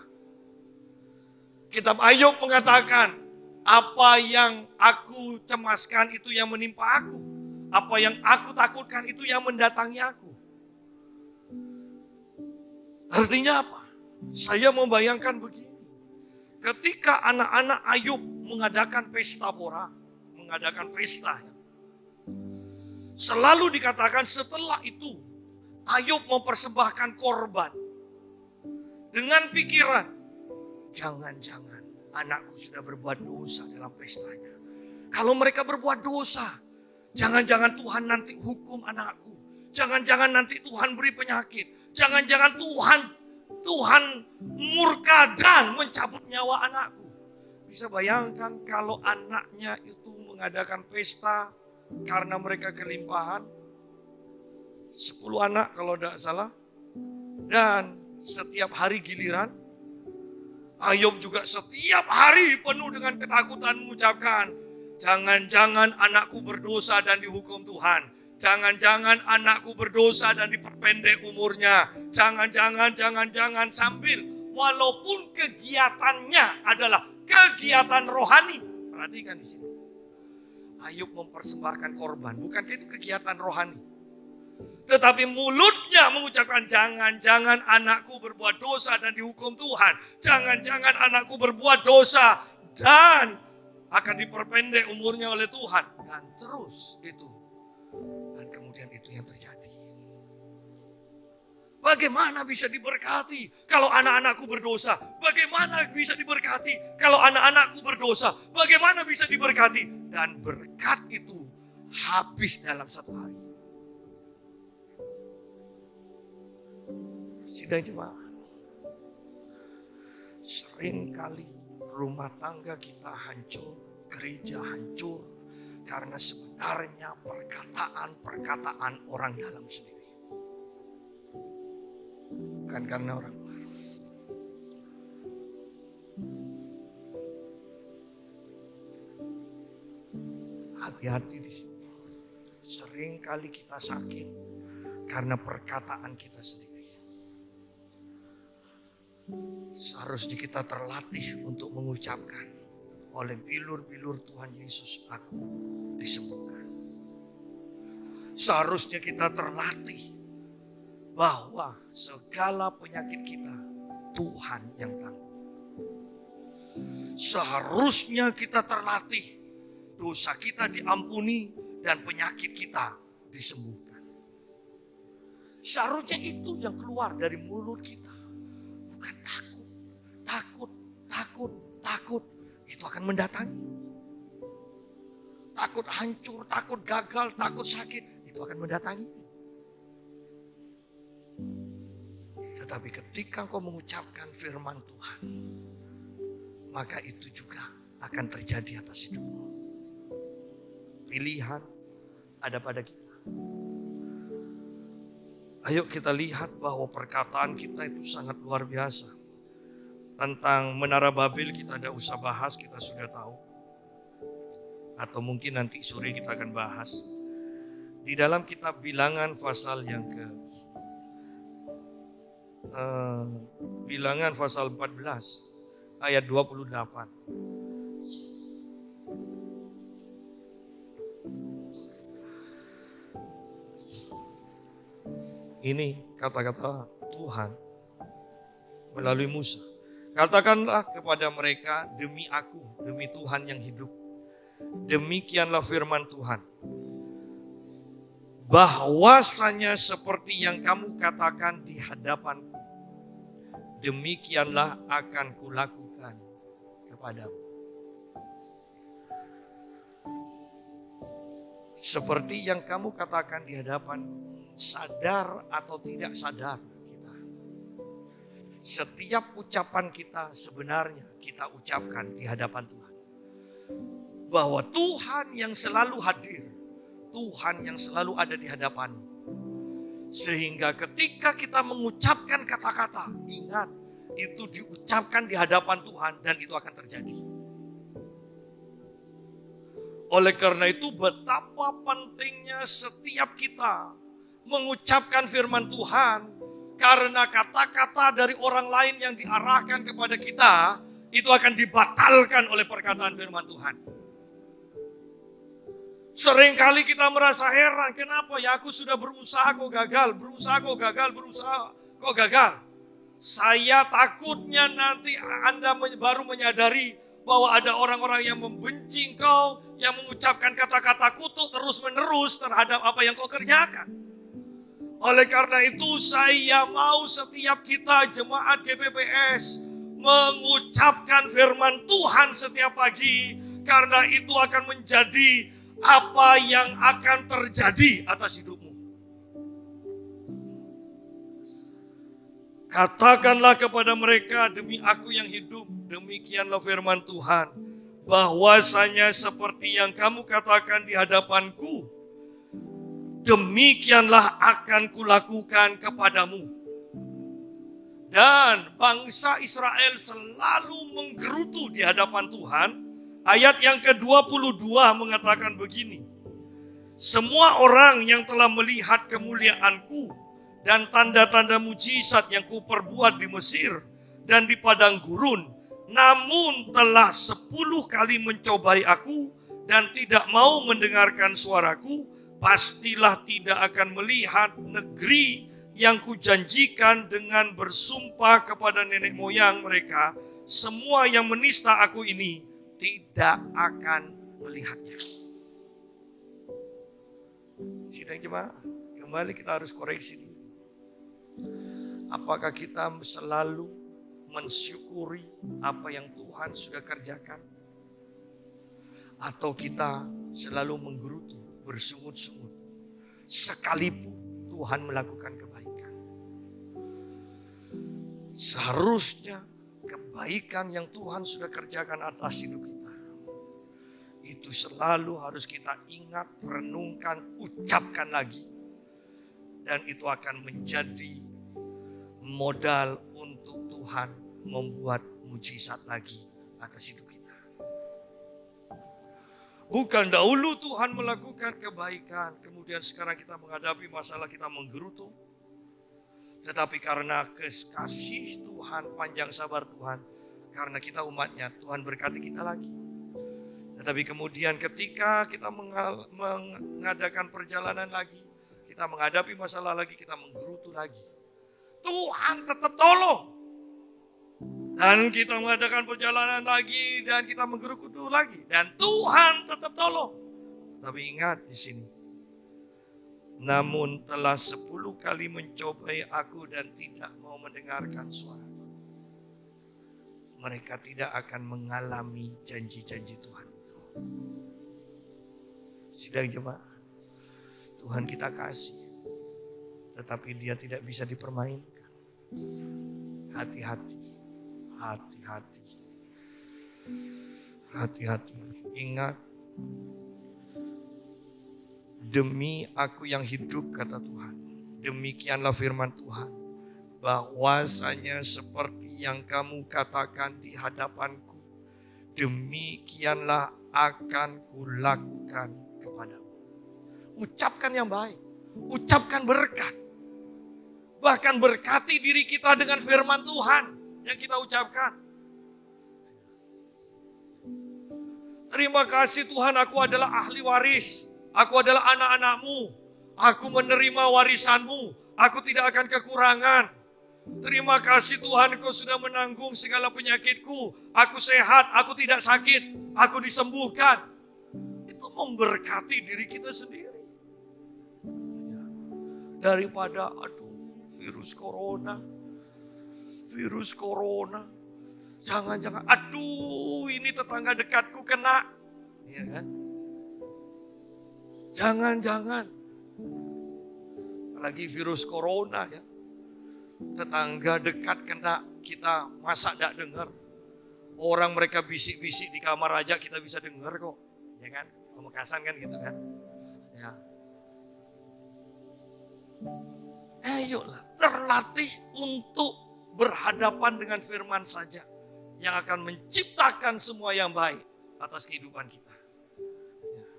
Kitab Ayub mengatakan, apa yang aku cemaskan itu yang menimpa aku. Apa yang aku takutkan itu yang mendatangi aku. Artinya apa? Saya membayangkan begini. Ketika anak-anak Ayub mengadakan pesta pora, mengadakan pesta, selalu dikatakan setelah itu Ayub mempersembahkan korban dengan pikiran, jangan-jangan anakku sudah berbuat dosa dalam pestanya. Kalau mereka berbuat dosa, jangan-jangan Tuhan nanti hukum anakku. Jangan-jangan nanti Tuhan beri penyakit. Jangan-jangan Tuhan murka dan mencabut nyawa anakku. Bisa bayangkan kalau anaknya itu mengadakan pesta karena mereka kelimpahan. 10 anak kalau tidak salah. Dan setiap hari giliran. Ayub juga setiap hari penuh dengan ketakutan mengucapkan, jangan-jangan anakku berdosa dan dihukum Tuhan. Jangan-jangan anakku berdosa dan diperpendek umurnya. Jangan-jangan sambil walaupun kegiatannya adalah kegiatan rohani. Perhatikan di sini. Ayub mempersembahkan korban, bukankah itu kegiatan rohani? Tetapi mulutnya mengucapkan jangan-jangan anakku berbuat dosa dan dihukum Tuhan. Jangan-jangan anakku berbuat dosa dan akan diperpendek umurnya oleh Tuhan. Dan terus itu. Dan kemudian itu yang terjadi. Bagaimana bisa diberkati kalau anak-anakku berdosa? Bagaimana bisa diberkati kalau anak-anakku berdosa? Bagaimana bisa diberkati? Dan berkat itu habis dalam satu hari. Sidang jemaat, seringkali rumah tangga kita hancur, gereja hancur, karena sebenarnya perkataan-perkataan orang dalam sendiri. Bukan karena orang luar. Hati-hati di sini. Seringkali kita sakit karena perkataan kita sendiri. Seharusnya kita terlatih untuk mengucapkan, oleh bilur-bilur Tuhan Yesus aku disembuhkan. Seharusnya kita terlatih bahwa segala penyakit kita Tuhan yang tanggung. Seharusnya kita terlatih dosa kita diampuni dan penyakit kita disembuhkan. Seharusnya itu yang keluar dari mulut kita. Bukan takut, takut, takut, takut. Itu akan mendatangi. Takut hancur, takut gagal, takut sakit. Itu akan mendatangi. Tetapi ketika engkau mengucapkan firman Tuhan, maka itu juga akan terjadi atas hidupmu. Pilihan ada pada kita. Ayo kita lihat bahwa perkataan kita itu sangat luar biasa. Tentang Menara Babel kita tidak usah bahas, kita sudah tahu. Atau mungkin nanti sore kita akan bahas. Di dalam kitab Bilangan pasal yang Bilangan pasal 14 ayat 28. Ini kata-kata Tuhan melalui Musa. Katakanlah kepada mereka, demi aku, demi Tuhan yang hidup. Demikianlah firman Tuhan. Bahwasanya seperti yang kamu katakan di hadapanku, demikianlah akan kulakukan kepadamu. Seperti yang kamu katakan di hadapan, sadar atau tidak sadar kita. Setiap ucapan kita sebenarnya kita ucapkan di hadapan Tuhan. Bahwa Tuhan yang selalu hadir, Tuhan yang selalu ada di hadapanmu. Sehingga ketika kita mengucapkan kata-kata, ingat itu diucapkan di hadapan Tuhan dan itu akan terjadi. Oleh karena itu betapa pentingnya setiap kita mengucapkan firman Tuhan. Karena kata-kata dari orang lain yang diarahkan kepada kita, itu akan dibatalkan oleh perkataan firman Tuhan. Seringkali kita merasa heran, kenapa ya aku sudah berusaha kok gagal, berusaha kok gagal. Saya takutnya nanti Anda baru menyadari bahwa ada orang-orang yang membenci engkau, yang mengucapkan kata-kata kutuk terus-menerus terhadap apa yang kau kerjakan. Oleh karena itu saya mau setiap kita jemaat GPPS mengucapkan firman Tuhan setiap pagi, karena itu akan menjadi apa yang akan terjadi atas hidupmu. Katakanlah kepada mereka, demi aku yang hidup, demikianlah firman Tuhan, bahwasanya seperti yang kamu katakan di hadapanku, demikianlah akan kulakukan kepadamu. Dan bangsa Israel selalu menggerutu di hadapan Tuhan. Ayat yang ke-22 mengatakan begini. Semua orang yang telah melihat kemuliaanku dan tanda-tanda mujizat yang kuperbuat di Mesir dan di padang gurun, namun telah 10 kali mencobai aku dan tidak mau mendengarkan suaraku, pastilah tidak akan melihat negeri yang kujanjikan dengan bersumpah kepada nenek moyang mereka. Semua yang menista aku ini tidak akan melihatnya. Sidang jemaat, kembali kita harus koreksi. Apakah kita selalu mensyukuri apa yang Tuhan sudah kerjakan? Atau kita selalu menggerutu, bersungut-sungut, sekalipun Tuhan melakukan kebaikan? Seharusnya kebaikan yang Tuhan sudah kerjakan atas hidup kita, itu selalu harus kita ingat, renungkan, ucapkan lagi. Dan itu akan menjadi modal untuk Tuhan membuat mujizat lagi atas hidup kita. Bukan dahulu Tuhan melakukan kebaikan, kemudian sekarang kita menghadapi masalah, kita menggerutu. Tetapi karena kasih Tuhan, panjang sabar Tuhan, karena kita umatnya, Tuhan berkati kita lagi. Tetapi kemudian ketika kita mengadakan perjalanan lagi, kita menghadapi masalah lagi, kita menggerutu lagi, Tuhan tetap tolong. Dan kita mengadakan perjalanan lagi dan kita menggerutu lagi, dan Tuhan tetap tolong. Tapi ingat di sini, namun telah 10 kali mencobai aku dan tidak mau mendengarkan suaraku. Mereka tidak akan mengalami janji-janji Tuhan itu. Sidang jemaat, Tuhan kita kasih, tetapi Dia tidak bisa dipermainkan. Hati-hati, hati-hati, hati-hati. Ingat, demi aku yang hidup, kata Tuhan, demikianlah firman Tuhan, bahwasanya seperti yang kamu katakan di hadapanku, demikianlah akan kulakukan kepadamu. Ucapkan yang baik, ucapkan berkat. Bahkan berkati diri kita dengan firman Tuhan yang kita ucapkan. Terima kasih Tuhan, aku adalah ahli waris. Aku adalah anak-anak-Mu. Aku menerima warisan-Mu. Aku tidak akan kekurangan. Terima kasih Tuhan, Engkau sudah menanggung segala penyakitku. Aku sehat, aku tidak sakit. Aku disembuhkan. Itu memberkati diri kita sendiri. Daripada virus corona. Jangan-jangan, ini tetangga dekatku kena. Ya kan? Jangan-jangan. Apalagi virus corona ya. Tetangga dekat kena, kita masa tidak dengar. Orang mereka bisik-bisik di kamar aja kita bisa dengar kok. Ya kan? Pemekasan kan gitu kan. Ya. Ayolah, terlatih untuk berhadapan dengan firman saja yang akan menciptakan semua yang baik atas kehidupan kita. Ya.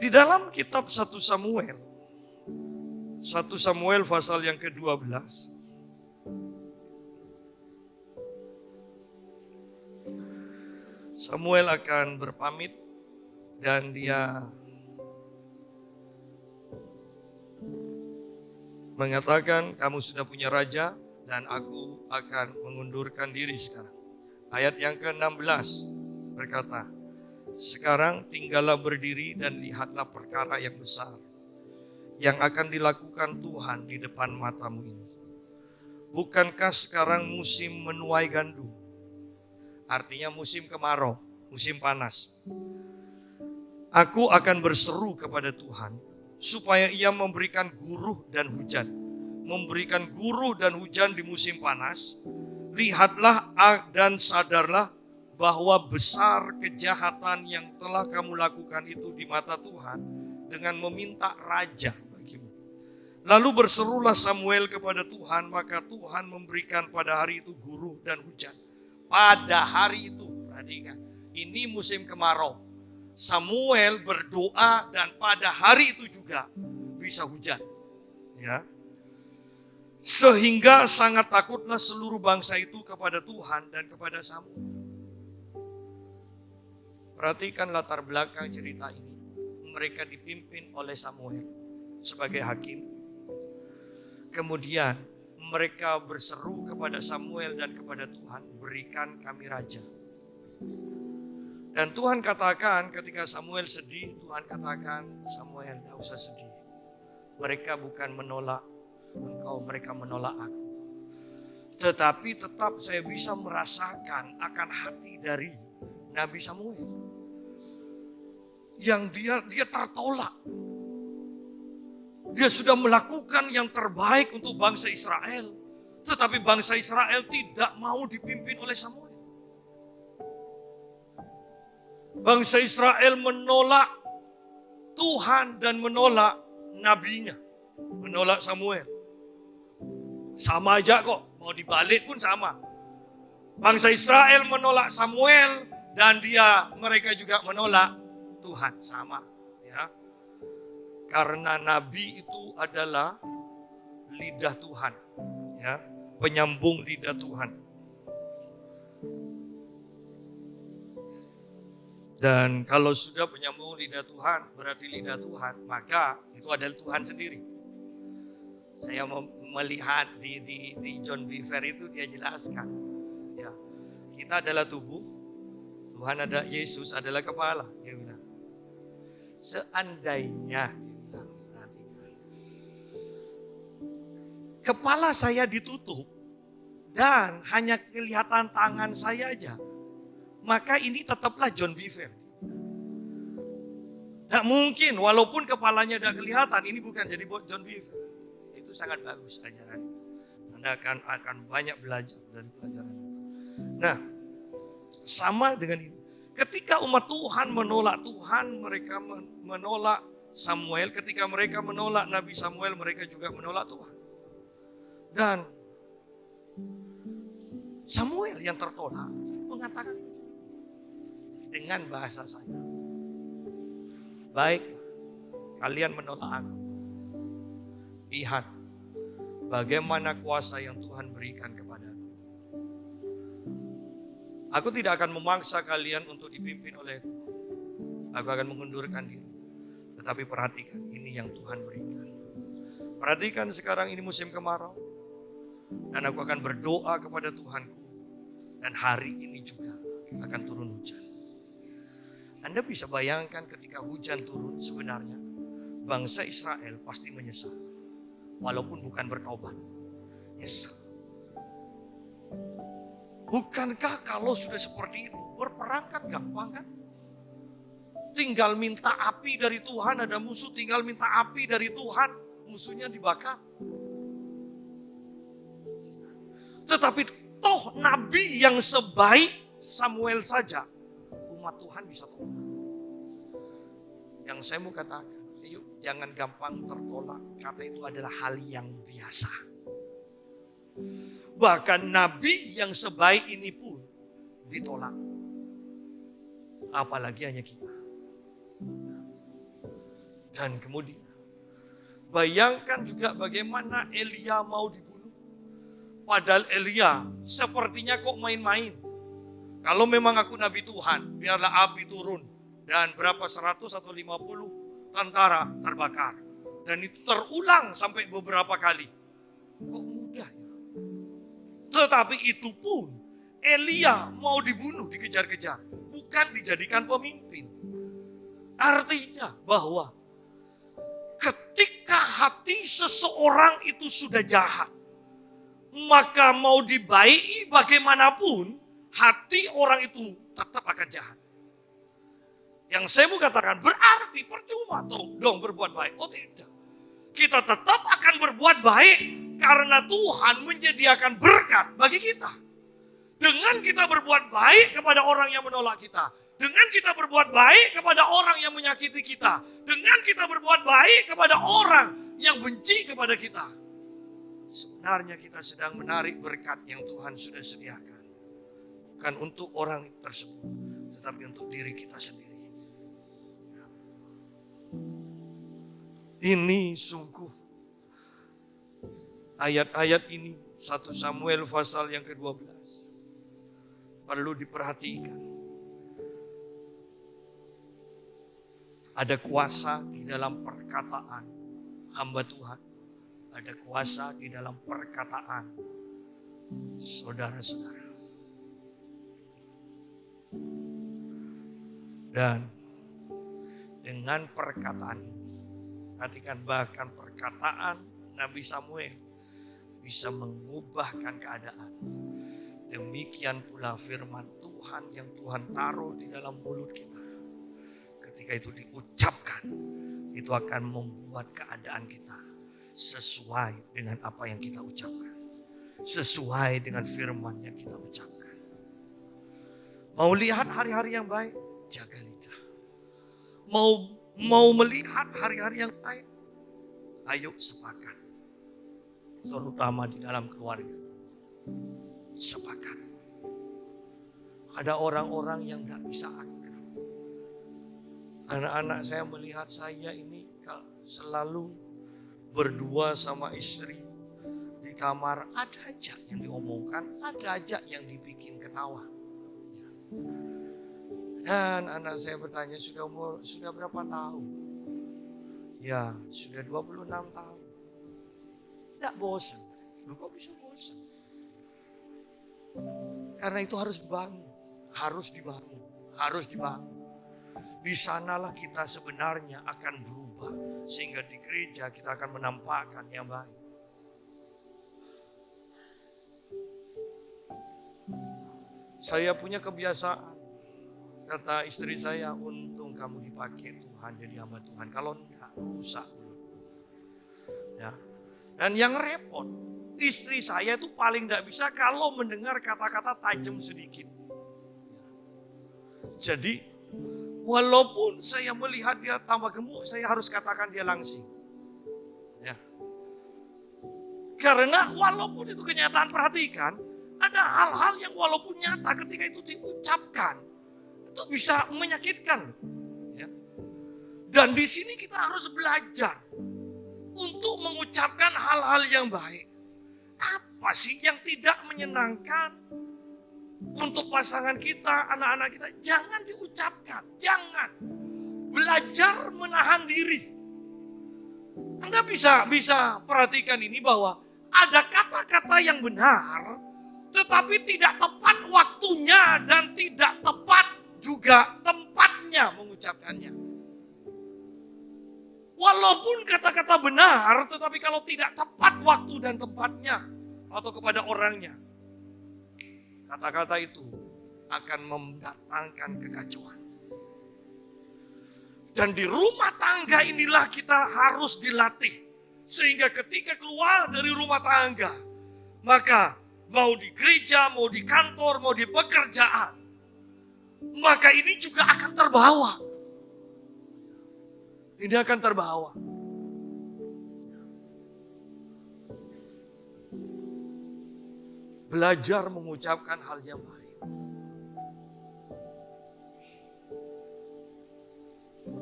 Di dalam kitab 1 Samuel pasal yang ke-12. Samuel akan berpamit dan dia mengatakan, kamu sudah punya raja dan aku akan mengundurkan diri sekarang. Ayat yang ke-16 berkata, sekarang tinggallah berdiri dan lihatlah perkara yang besar yang akan dilakukan Tuhan di depan matamu ini. Bukankah sekarang musim menuai gandum? Artinya musim kemarau, musim panas. Aku akan berseru kepada Tuhan supaya Ia memberikan guruh dan hujan. Memberikan guruh dan hujan di musim panas. Lihatlah dan sadarlah bahwa besar kejahatan yang telah kamu lakukan itu di mata Tuhan dengan meminta raja bagimu. Lalu berserulah Samuel kepada Tuhan, maka Tuhan memberikan pada hari itu guruh dan hujan. Pada hari itu, perhatikan, ini musim kemarau. Samuel berdoa dan pada hari itu juga bisa hujan. Ya. Sehingga sangat takutlah seluruh bangsa itu kepada Tuhan dan kepada Samuel. Perhatikan latar belakang cerita ini. Mereka dipimpin oleh Samuel sebagai hakim. Kemudian mereka berseru kepada Samuel dan kepada Tuhan, berikan kami raja. Dan Tuhan katakan ketika Samuel sedih, Tuhan katakan, Samuel tidak usah sedih. Mereka bukan menolak, mereka menolak aku. Tetapi tetap saya bisa merasakan akan hati dari Nabi Samuel. Yang dia tertolak. Dia sudah melakukan yang terbaik untuk bangsa Israel. Tetapi bangsa Israel tidak mau dipimpin oleh Samuel. Bangsa Israel menolak Tuhan dan menolak nabinya. Menolak Samuel. Sama aja kok, mau dibalik pun sama. Bangsa Israel menolak Samuel dan mereka juga menolak Tuhan, sama ya. Karena nabi itu adalah lidah Tuhan, ya, penyambung lidah Tuhan. Dan kalau sudah penyambung lidah Tuhan, berarti lidah Tuhan, maka itu adalah Tuhan sendiri. Saya melihat di John Bevere itu dia jelaskan, ya, kita adalah tubuh, Tuhan ada, Yesus adalah kepala. Dia bilang, seandainya, dia bilang, perhatikan, kepala saya ditutup dan hanya kelihatan tangan saya aja, maka ini tetaplah John Bevere. Tidak mungkin, walaupun kepalanya tidak kelihatan, ini bukan jadi John Bevere. Itu sangat bagus ajaran itu. Anda akan banyak belajar dari pelajaran itu. Nah, sama dengan ini. Ketika umat Tuhan menolak Tuhan, mereka menolak Samuel. Ketika mereka menolak Nabi Samuel, mereka juga menolak Tuhan. Dan Samuel yang tertolak mengatakan dengan bahasa saya, baiklah, kalian menolak aku. Lihat bagaimana kuasa yang Tuhan berikan kepadaku. Aku tidak akan memaksa kalian untuk dipimpin olehku. Aku akan mengundurkan diri. Tetapi perhatikan, ini yang Tuhan berikan. Perhatikan sekarang ini musim kemarau. Dan aku akan berdoa kepada Tuhanku. Dan hari ini juga akan turun hujan. Anda bisa bayangkan ketika hujan turun, sebenarnya bangsa Israel pasti menyesal. Walaupun bukan bertobat. Nyesal. Bukankah kalau sudah seperti itu, berperang kan gampang kan? Tinggal minta api dari Tuhan, ada musuh tinggal minta api dari Tuhan, musuhnya dibakar. Tetapi toh nabi yang sebaik Samuel saja, umat Tuhan bisa tolak. Yang saya mau katakan, ayo jangan gampang tertolak, karena itu adalah hal yang biasa. Bahkan nabi yang sebaik ini pun ditolak. Apalagi hanya kita. Dan kemudian bayangkan juga bagaimana Elia mau dibunuh. Padahal Elia sepertinya kok main-main. Kalau memang aku nabi Tuhan, biarlah api turun. Dan berapa 100 atau 50 tentara terbakar. Dan itu terulang sampai beberapa kali. Kok mudah ya? Tetapi itu pun Elia mau dibunuh, dikejar-kejar. Bukan dijadikan pemimpin. Artinya bahwa ketika hati seseorang itu sudah jahat, maka mau dibaiki bagaimanapun, hati orang itu tetap akan jahat. Yang saya mau katakan berarti percuma dong berbuat baik. Oh tidak. Kita tetap akan berbuat baik karena Tuhan menyediakan berkat bagi kita. Dengan kita berbuat baik kepada orang yang menolak kita. Dengan kita berbuat baik kepada orang yang menyakiti kita. Dengan kita berbuat baik kepada orang yang benci kepada kita. Sebenarnya kita sedang menarik berkat yang Tuhan sudah sediakan. Bukan untuk orang tersebut, tetapi untuk diri kita sendiri. Ini sungguh ayat-ayat ini 1 Samuel pasal yang ke-12 perlu diperhatikan. Ada kuasa di dalam perkataan hamba Tuhan. Ada kuasa di dalam perkataan saudara-saudara. Dan dengan perkataan ini, perhatikan bahkan perkataan Nabi Samuel bisa mengubahkan keadaan. Demikian pula firman Tuhan yang Tuhan taruh di dalam mulut kita. Ketika itu diucapkan, itu akan membuat keadaan kita sesuai dengan apa yang kita ucapkan. Sesuai dengan firman yang kita ucapkan. Mau lihat hari-hari yang baik, jaga lidah. Mau melihat hari-hari yang baik, ayo sepakat. Terutama di dalam keluarga. Sepakat. Ada orang-orang yang tidak bisa akrab. Anak-anak saya melihat saya ini selalu berdua sama istri di kamar. Ada aja yang diomongkan, ada aja yang dibikin ketawa. Dan anak saya bertanya, sudah berapa tahun? Ya, sudah 26 tahun. Tidak bosan. Loh, kok bisa bosan? Karena itu harus dibangun. Harus dibangun. Harus dibangun. Di sanalah kita sebenarnya akan berubah. Sehingga di gereja kita akan menampakkan yang baik. Saya punya kebiasaan. Kata istri saya, untung kamu dipakai Tuhan jadi hamba Tuhan. Kalau enggak, rusak. Ya. Dan yang repot, istri saya itu paling tidak bisa kalau mendengar kata-kata tajam sedikit. Jadi, walaupun saya melihat dia tambah gemuk, saya harus katakan dia langsing. Ya. Karena walaupun itu kenyataan, perhatikan, ada hal-hal yang walaupun nyata ketika itu diucapkan, itu bisa menyakitkan. Ya. Dan di sini kita harus belajar untuk mengucapkan hal-hal yang baik. Apa sih yang tidak menyenangkan untuk pasangan kita, anak-anak kita? Jangan diucapkan, jangan. Belajar menahan diri. Anda bisa perhatikan ini bahwa ada kata-kata yang benar, tetapi tidak tepat waktunya dan tidak tepat juga tempatnya mengucapkannya. Walaupun kata-kata benar, tetapi kalau tidak tepat waktu dan tempatnya atau kepada orangnya, kata-kata itu akan mendatangkan kekacauan. Dan di rumah tangga inilah kita harus dilatih. Sehingga ketika keluar dari rumah tangga, maka mau di gereja, mau di kantor, mau di pekerjaan, maka ini juga akan terbawa. Ini akan terbawa. Belajar mengucapkan hal yang baik.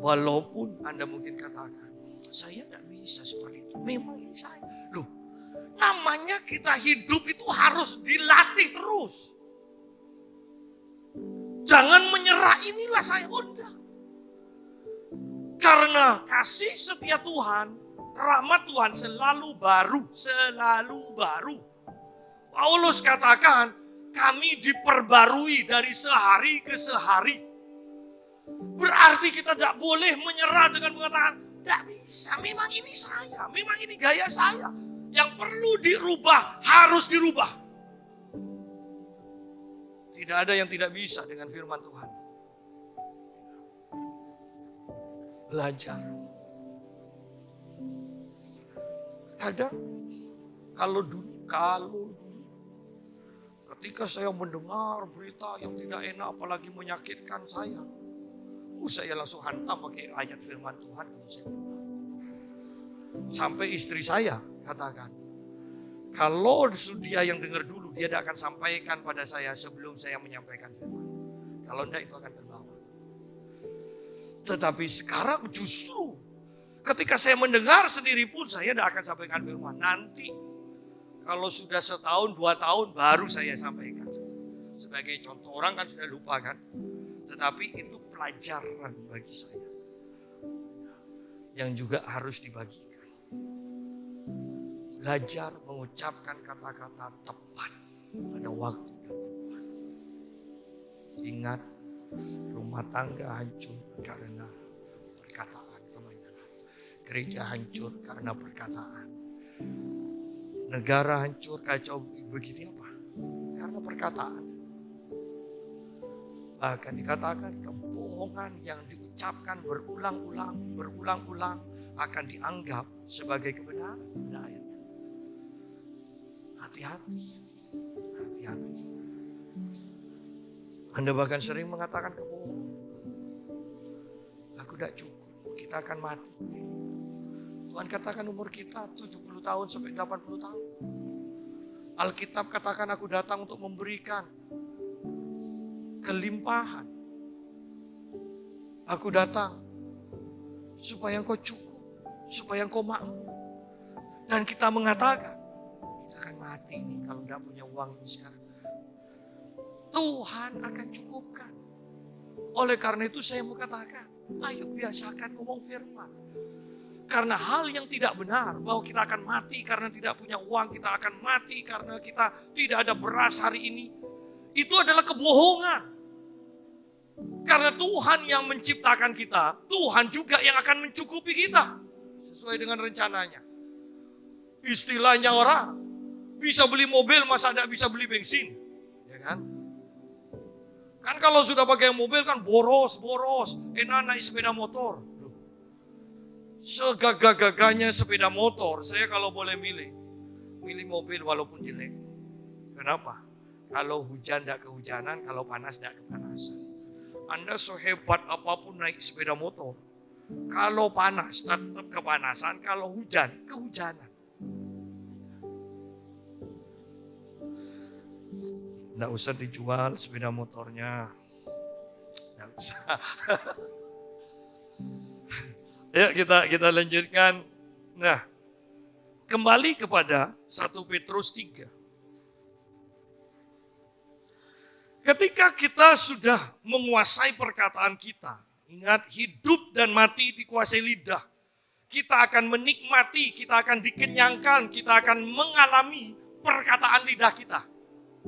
Walaupun Anda mungkin katakan, saya tidak bisa seperti itu. Memang ini saya. Loh, namanya kita hidup itu harus dilatih terus. Jangan menyerah, inilah saya. Oh, enggak. Karena kasih setia Tuhan, rahmat Tuhan selalu baru, selalu baru. Paulus katakan, kami diperbarui dari sehari ke sehari. Berarti kita tidak boleh menyerah dengan mengatakan, tidak bisa, memang ini saya, memang ini gaya saya. Yang perlu dirubah, harus dirubah. Tidak ada yang tidak bisa dengan firman Tuhan. Belajar. Kadang kalau dulu ketika saya mendengar berita yang tidak enak apalagi menyakitkan saya langsung hantam pakai ayat firman Tuhan kalau saya sampai istri saya katakan, kalau dia yang dengar dulu dia tidak akan sampaikan pada saya sebelum saya menyampaikan firman. Kalau tidak itu akan terbawa. Tetapi sekarang justru ketika saya mendengar sendiri pun saya tidak akan sampaikan firman. Nanti kalau sudah setahun, 2 tahun baru saya sampaikan. Sebagai contoh, orang kan sudah lupa kan. Tetapi itu pelajaran bagi saya. Yang juga harus dibagikan. Belajar mengucapkan kata-kata tepat pada waktu dan tempat. Ingat, rumah tangga hancur karena perkataan kebanyakan. Gereja hancur karena perkataan. negara hancur, kacau begini apa? Karena perkataan. Bahkan dikatakan kebohongan yang diucapkan berulang-ulang akan dianggap sebagai kebenaran. Pada ayatnya. Hati-hati. Anda bahkan sering mengatakan kebohongan. Aku tidak cukup, kita akan mati. Tuhan katakan umur kita 70 tahun sampai 80 tahun. Alkitab katakan aku datang untuk memberikan kelimpahan. Aku datang supaya engkau cukup, supaya engkau makmur. Dan kita mengatakan, kita akan mati nih kalau tidak punya uang ini sekarang. Tuhan akan cukupkan. Oleh karena itu saya mau katakan, ayo biasakan ngomong firman. Karena hal yang tidak benar, bahwa kita akan mati karena tidak punya uang, kita akan mati karena kita tidak ada beras hari ini. Itu adalah kebohongan. Karena Tuhan yang menciptakan kita, Tuhan juga yang akan mencukupi kita. Sesuai dengan rencananya. Istilahnya orang, bisa beli mobil masa tidak bisa beli bensin. Ya kan? Kan kalau sudah pakai mobil kan boros. Enak naik sepeda motor. Segagah-gagahnya sepeda motor, saya kalau boleh milih mobil walaupun jelek. Kenapa? Kalau hujan tidak kehujanan, kalau panas tidak kepanasan. Anda sehebat apapun naik sepeda motor, kalau panas tetap kepanasan, kalau hujan kehujanan. Tidak usah dijual sepeda motornya, tidak usah. Ya kita lanjutkan. Nah, kembali kepada 1 Petrus 3. Ketika kita sudah menguasai perkataan kita, ingat hidup dan mati dikuasai lidah. Kita akan menikmati, kita akan dikenyangkan, kita akan mengalami perkataan lidah kita.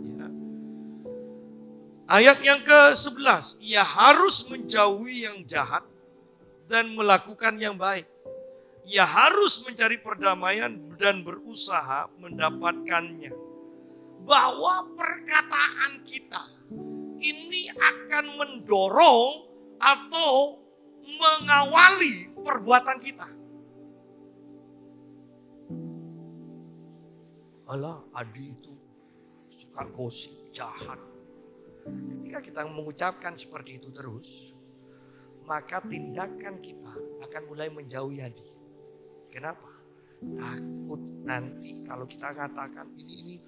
Ya. Ayat yang ke-11, ia harus menjauhi yang jahat dan melakukan yang baik. Ia harus mencari perdamaian dan berusaha mendapatkannya. Bahwa perkataan kita ini akan mendorong atau mengawali perbuatan kita. Alah, Adi itu suka gosip, jahat. Ketika kita mengucapkan seperti itu terus, maka tindakan kita akan mulai menjauhi Adi. Kenapa? Takut nanti kalau kita katakan ini,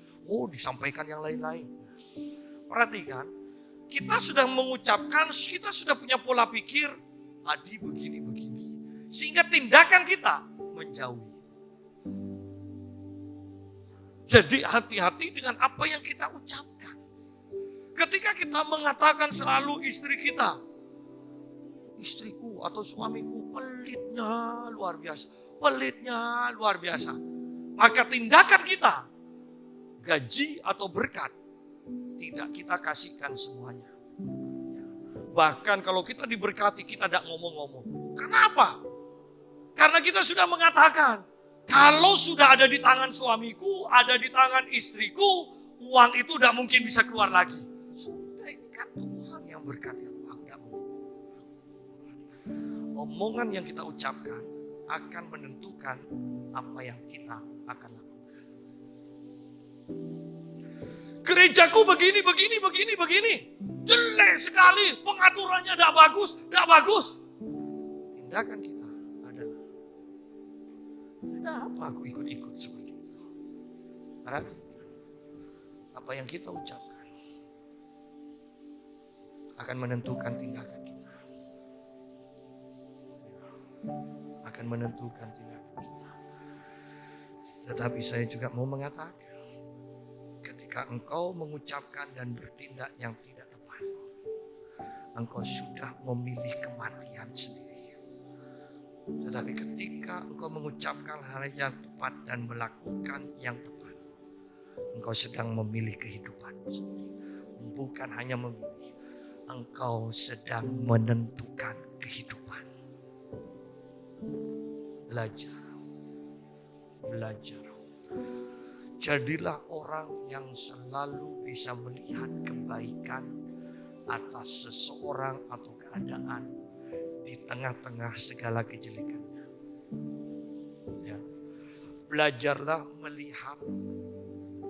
disampaikan yang lain-lain. Perhatikan, kita sudah mengucapkan, kita sudah punya pola pikir, Adi begini. Sehingga tindakan kita menjauhi. Jadi hati-hati dengan apa yang kita ucapkan. Ketika kita mengatakan selalu istri kita, istriku atau suamiku pelitnya luar biasa. Maka tindakan kita, gaji atau berkat, tidak kita kasihkan semuanya. Bahkan kalau kita diberkati, kita tidak ngomong-ngomong. Kenapa? Karena kita sudah mengatakan, kalau sudah ada di tangan suamiku, ada di tangan istriku, uang itu tidak mungkin bisa keluar lagi. Sudah, ini kan Tuhan yang berkati aku tidak ngomong. Omongan yang kita ucapkan akan menentukan apa yang kita akan lakukan. Gerejaku begini. Jelek sekali, pengaturannya tidak bagus. Tindakan kita adalah, kenapa aku ikut-ikut seperti itu? Perhatikan, apa yang kita ucapkan akan menentukan tindakan kita. Akan menentukan tindakan kita. Tetapi saya juga mau mengatakan, ketika engkau mengucapkan dan bertindak yang tidak tepat, engkau sudah memilih kematian sendiri. Tetapi ketika engkau mengucapkan hal yang tepat dan melakukan yang tepat, engkau sedang memilih kehidupan sendiri. Bukan hanya memilih, engkau sedang menentukan kehidupan. Belajar. Jadilah orang yang selalu bisa melihat kebaikan atas seseorang atau keadaan di tengah-tengah segala kejelekannya. Ya. Belajarlah melihat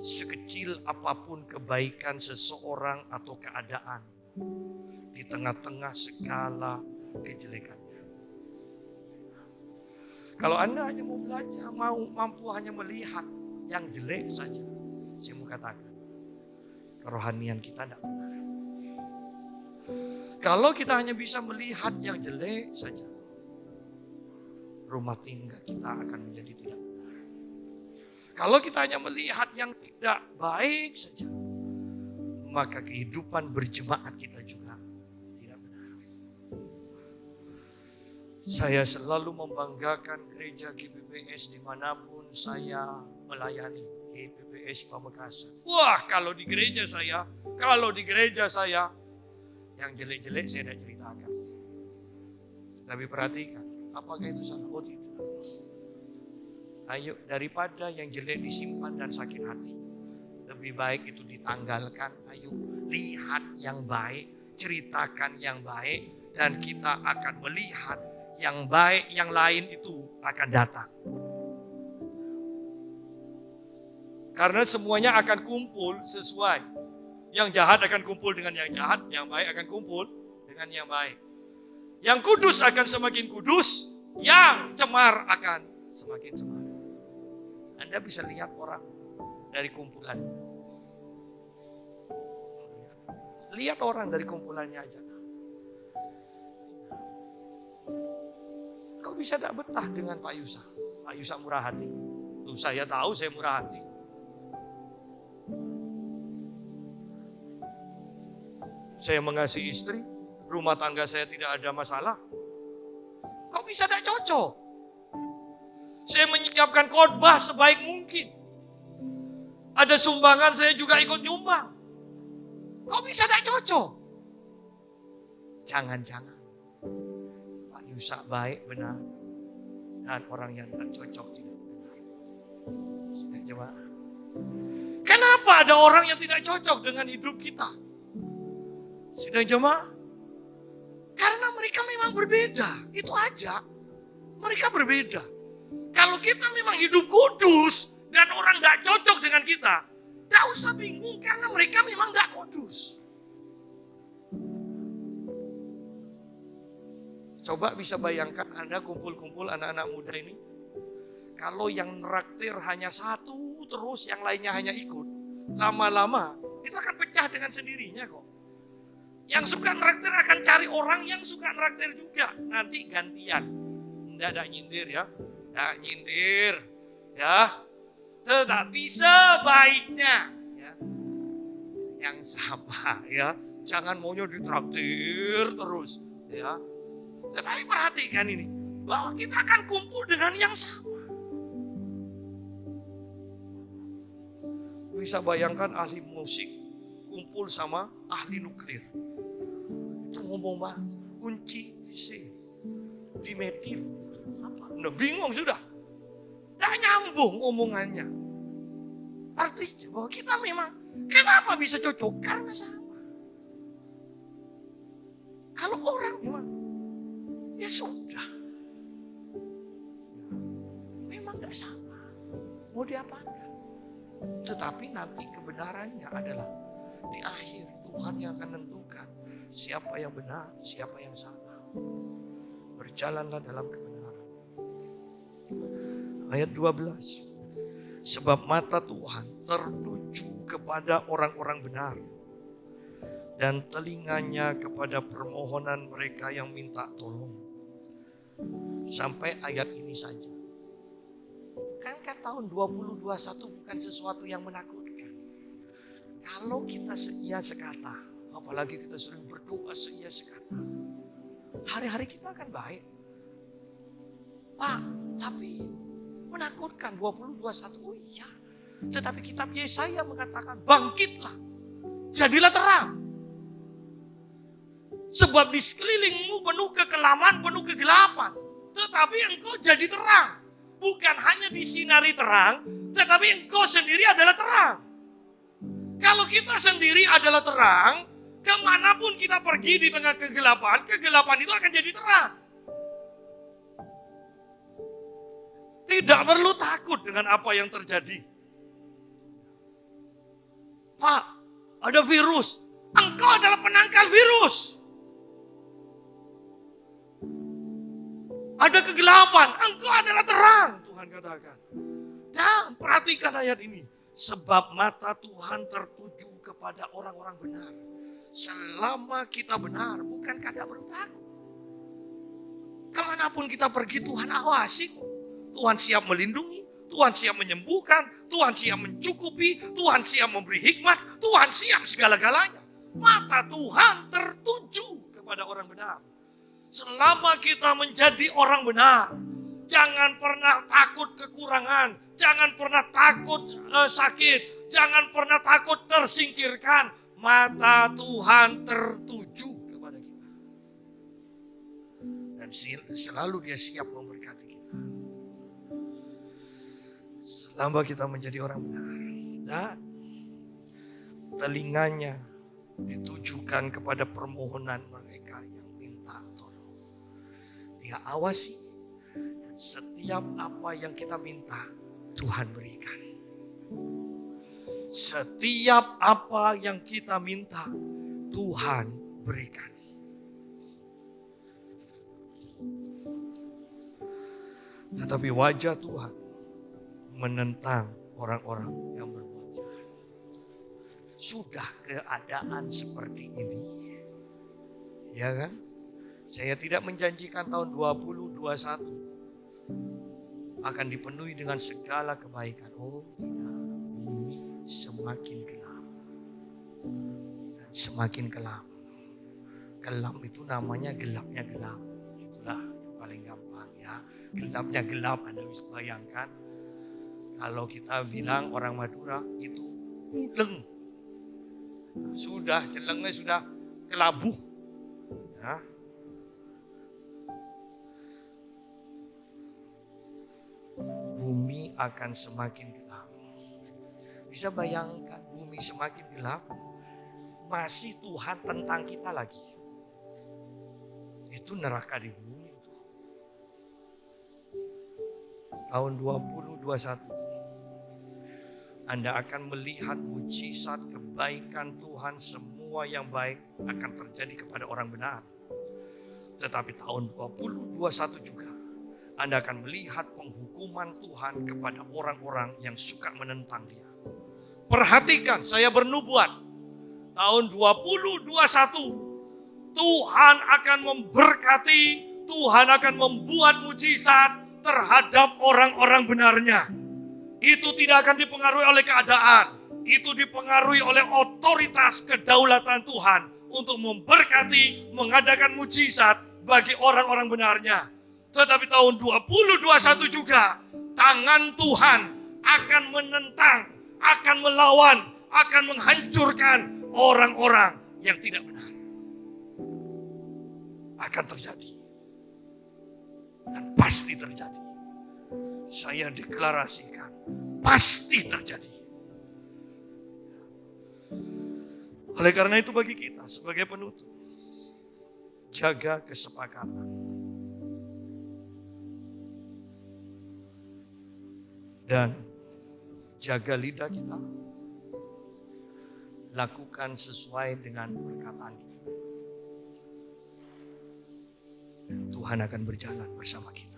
sekecil apapun kebaikan seseorang atau keadaan di tengah-tengah segala kejelekannya. Kalau Anda hanya mau belajar, mampu hanya melihat yang jelek saja, saya mau katakan, kerohanian kita tidak benar. Kalau kita hanya bisa melihat yang jelek saja, rumah tangga kita akan menjadi tidak benar. Kalau kita hanya melihat yang tidak baik saja, maka kehidupan berjemaat kita juga tidak benar. Saya selalu membanggakan gereja GPPS dimanapun saya melayani, GPPS Pamekasan. Wah, kalau di gereja saya, yang jelek-jelek saya tidak ceritakan. Tapi perhatikan, apakah itu salah? Oh tidak. Ayo, daripada yang jelek disimpan dan sakit hati, lebih baik itu ditanggalkan. Ayo, lihat yang baik, ceritakan yang baik, dan kita akan melihat yang baik, yang lain itu akan datang. Karena semuanya akan kumpul sesuai. Yang jahat akan kumpul dengan yang jahat, yang baik akan kumpul dengan yang baik. Yang kudus akan semakin kudus, yang cemar akan semakin cemar. Anda bisa lihat orang dari kumpulan. Lihat orang dari kumpulannya aja. Kau bisa tidak betah dengan Pak Yusa? Pak Yusa murah hati. Tuh, saya tahu saya murah hati. Saya mengasihi istri, rumah tangga saya tidak ada masalah. Kok bisa tidak cocok? Saya menyiapkan khotbah sebaik mungkin. Ada sumbangan saya juga ikut nyumbang. Kok bisa tidak cocok? Jangan-jangan Pak Yusa baik benar dan orang yang tidak cocok tidak benar. Sudah jemaah. Kenapa ada orang yang tidak cocok dengan hidup kita? Sudah jemaah. Karena mereka memang berbeda. Itu aja. Mereka berbeda. Kalau kita memang hidup kudus dan orang tidak cocok dengan kita, tidak usah bingung karena mereka memang tidak kudus. Coba bisa bayangkan Anda kumpul-kumpul anak-anak muda ini. Kalau yang neraktir hanya satu terus yang lainnya hanya ikut. Lama-lama itu akan pecah dengan sendirinya kok. Yang suka neraktir akan cari orang yang suka neraktir juga. Nanti gantian. Tidak nyindir ya. Tidak nyindir. Ya. Tetapi sebaiknya. Ya. Yang sama ya. Jangan maunya ditraktir terus. Ya. Tetapi perhatikan ini. Bahwa kita akan kumpul dengan yang sama. Bisa bayangkan ahli musik. Kumpul sama ahli nuklir. Itu ngomong banget, kunci C, dimetil, apa? Udah bingung sudah, nggak nyambung omongannya. Artinya bahwa kita memang, kenapa bisa cocok? Karena sama. Kalau orang memang, ya sudah, memang nggak sama, mau diapakan. Tetapi nanti kebenarannya adalah di akhir Tuhan yang akan menentukan siapa yang benar, siapa yang salah. Berjalanlah dalam kebenaran. Ayat 12. Sebab mata Tuhan tertuju kepada orang-orang benar dan telinganya kepada permohonan mereka yang minta tolong. Sampai ayat ini saja. Kan tahun 2021 bukan sesuatu yang menakutkan. Kalau kita seia sekata, apalagi kita sering berdoa seia sekata, hari-hari kita akan baik. Pak, tapi menakutkan 2021. Oh iya. Tetapi kitab Yesaya mengatakan, bangkitlah, jadilah terang. Sebab di sekelilingmu penuh kekelaman, penuh kegelapan. Tetapi engkau jadi terang. bukan hanya disinari terang, tetapi engkau sendiri adalah terang. Kalau kita sendiri adalah terang, kemanapun kita pergi di tengah kegelapan, kegelapan itu akan jadi terang. Tidak perlu takut dengan apa yang terjadi. Pak, ada virus. Engkau adalah penangkal virus. Ada kegelapan, engkau adalah terang. Tuhan katakan. Dan perhatikan ayat ini. Sebab mata Tuhan tertuju kepada orang-orang benar. Selama kita benar, bukankah tidak perlu takut? Kemanapun kita pergi, Tuhan awasi kok. Tuhan siap melindungi, Tuhan siap menyembuhkan, Tuhan siap mencukupi, Tuhan siap memberi hikmat, Tuhan siap segala-galanya. Mata Tuhan tertuju kepada orang benar. Selama kita menjadi orang benar, jangan pernah takut kekurangan, jangan pernah takut sakit, jangan pernah takut tersingkirkan. Mata Tuhan tertuju kepada kita. Dan selalu Dia siap memberkati kita. Selama kita menjadi orang benar. Dan telinganya ditujukan kepada permohonan mereka yang minta tolong. Dia awasi. Dan setiap apa yang kita minta, Tuhan berikan. Setiap apa yang kita minta, Tuhan berikan. Tetapi wajah Tuhan menentang orang-orang yang berbuat jahat. Sudah keadaan seperti ini. Ya kan? Saya tidak menjanjikan tahun 2021 akan dipenuhi dengan segala kebaikan. Oh tidak, bumi semakin gelap. Dan semakin gelap. Gelap itu namanya gelapnya gelap. Itulah yang paling gampang ya. Gelapnya gelap, Anda bisa bayangkan. Kalau kita bilang orang Madura itu uleng. Sudah, celengnya sudah kelabu. Ya. Bumi akan semakin gelap. Bisa bayangkan bumi semakin gelap. Masih Tuhan tentang kita lagi. Itu neraka di bumi itu. Tahun 2021. Anda akan melihat mujizat kebaikan Tuhan, semua yang baik akan terjadi kepada orang benar. Tetapi tahun 2021 juga Anda akan melihat penghukuman Tuhan kepada orang-orang yang suka menentang Dia. Perhatikan, saya bernubuat tahun 2021 Tuhan akan memberkati, Tuhan akan membuat mujizat terhadap orang-orang benarnya. Itu tidak akan dipengaruhi oleh keadaan. Itu dipengaruhi oleh otoritas kedaulatan Tuhan untuk memberkati, mengadakan mujizat bagi orang-orang benarnya. Tetapi tahun 2021 juga tangan Tuhan akan menentang, akan melawan, akan menghancurkan orang-orang yang tidak benar. Akan terjadi. Dan pasti terjadi. Saya deklarasikan. Pasti terjadi. Oleh karena itu bagi kita sebagai penutup, jaga kesepakatan. Dan jaga lidah kita. Lakukan sesuai dengan perkataan kita. Dan Tuhan akan berjalan bersama kita.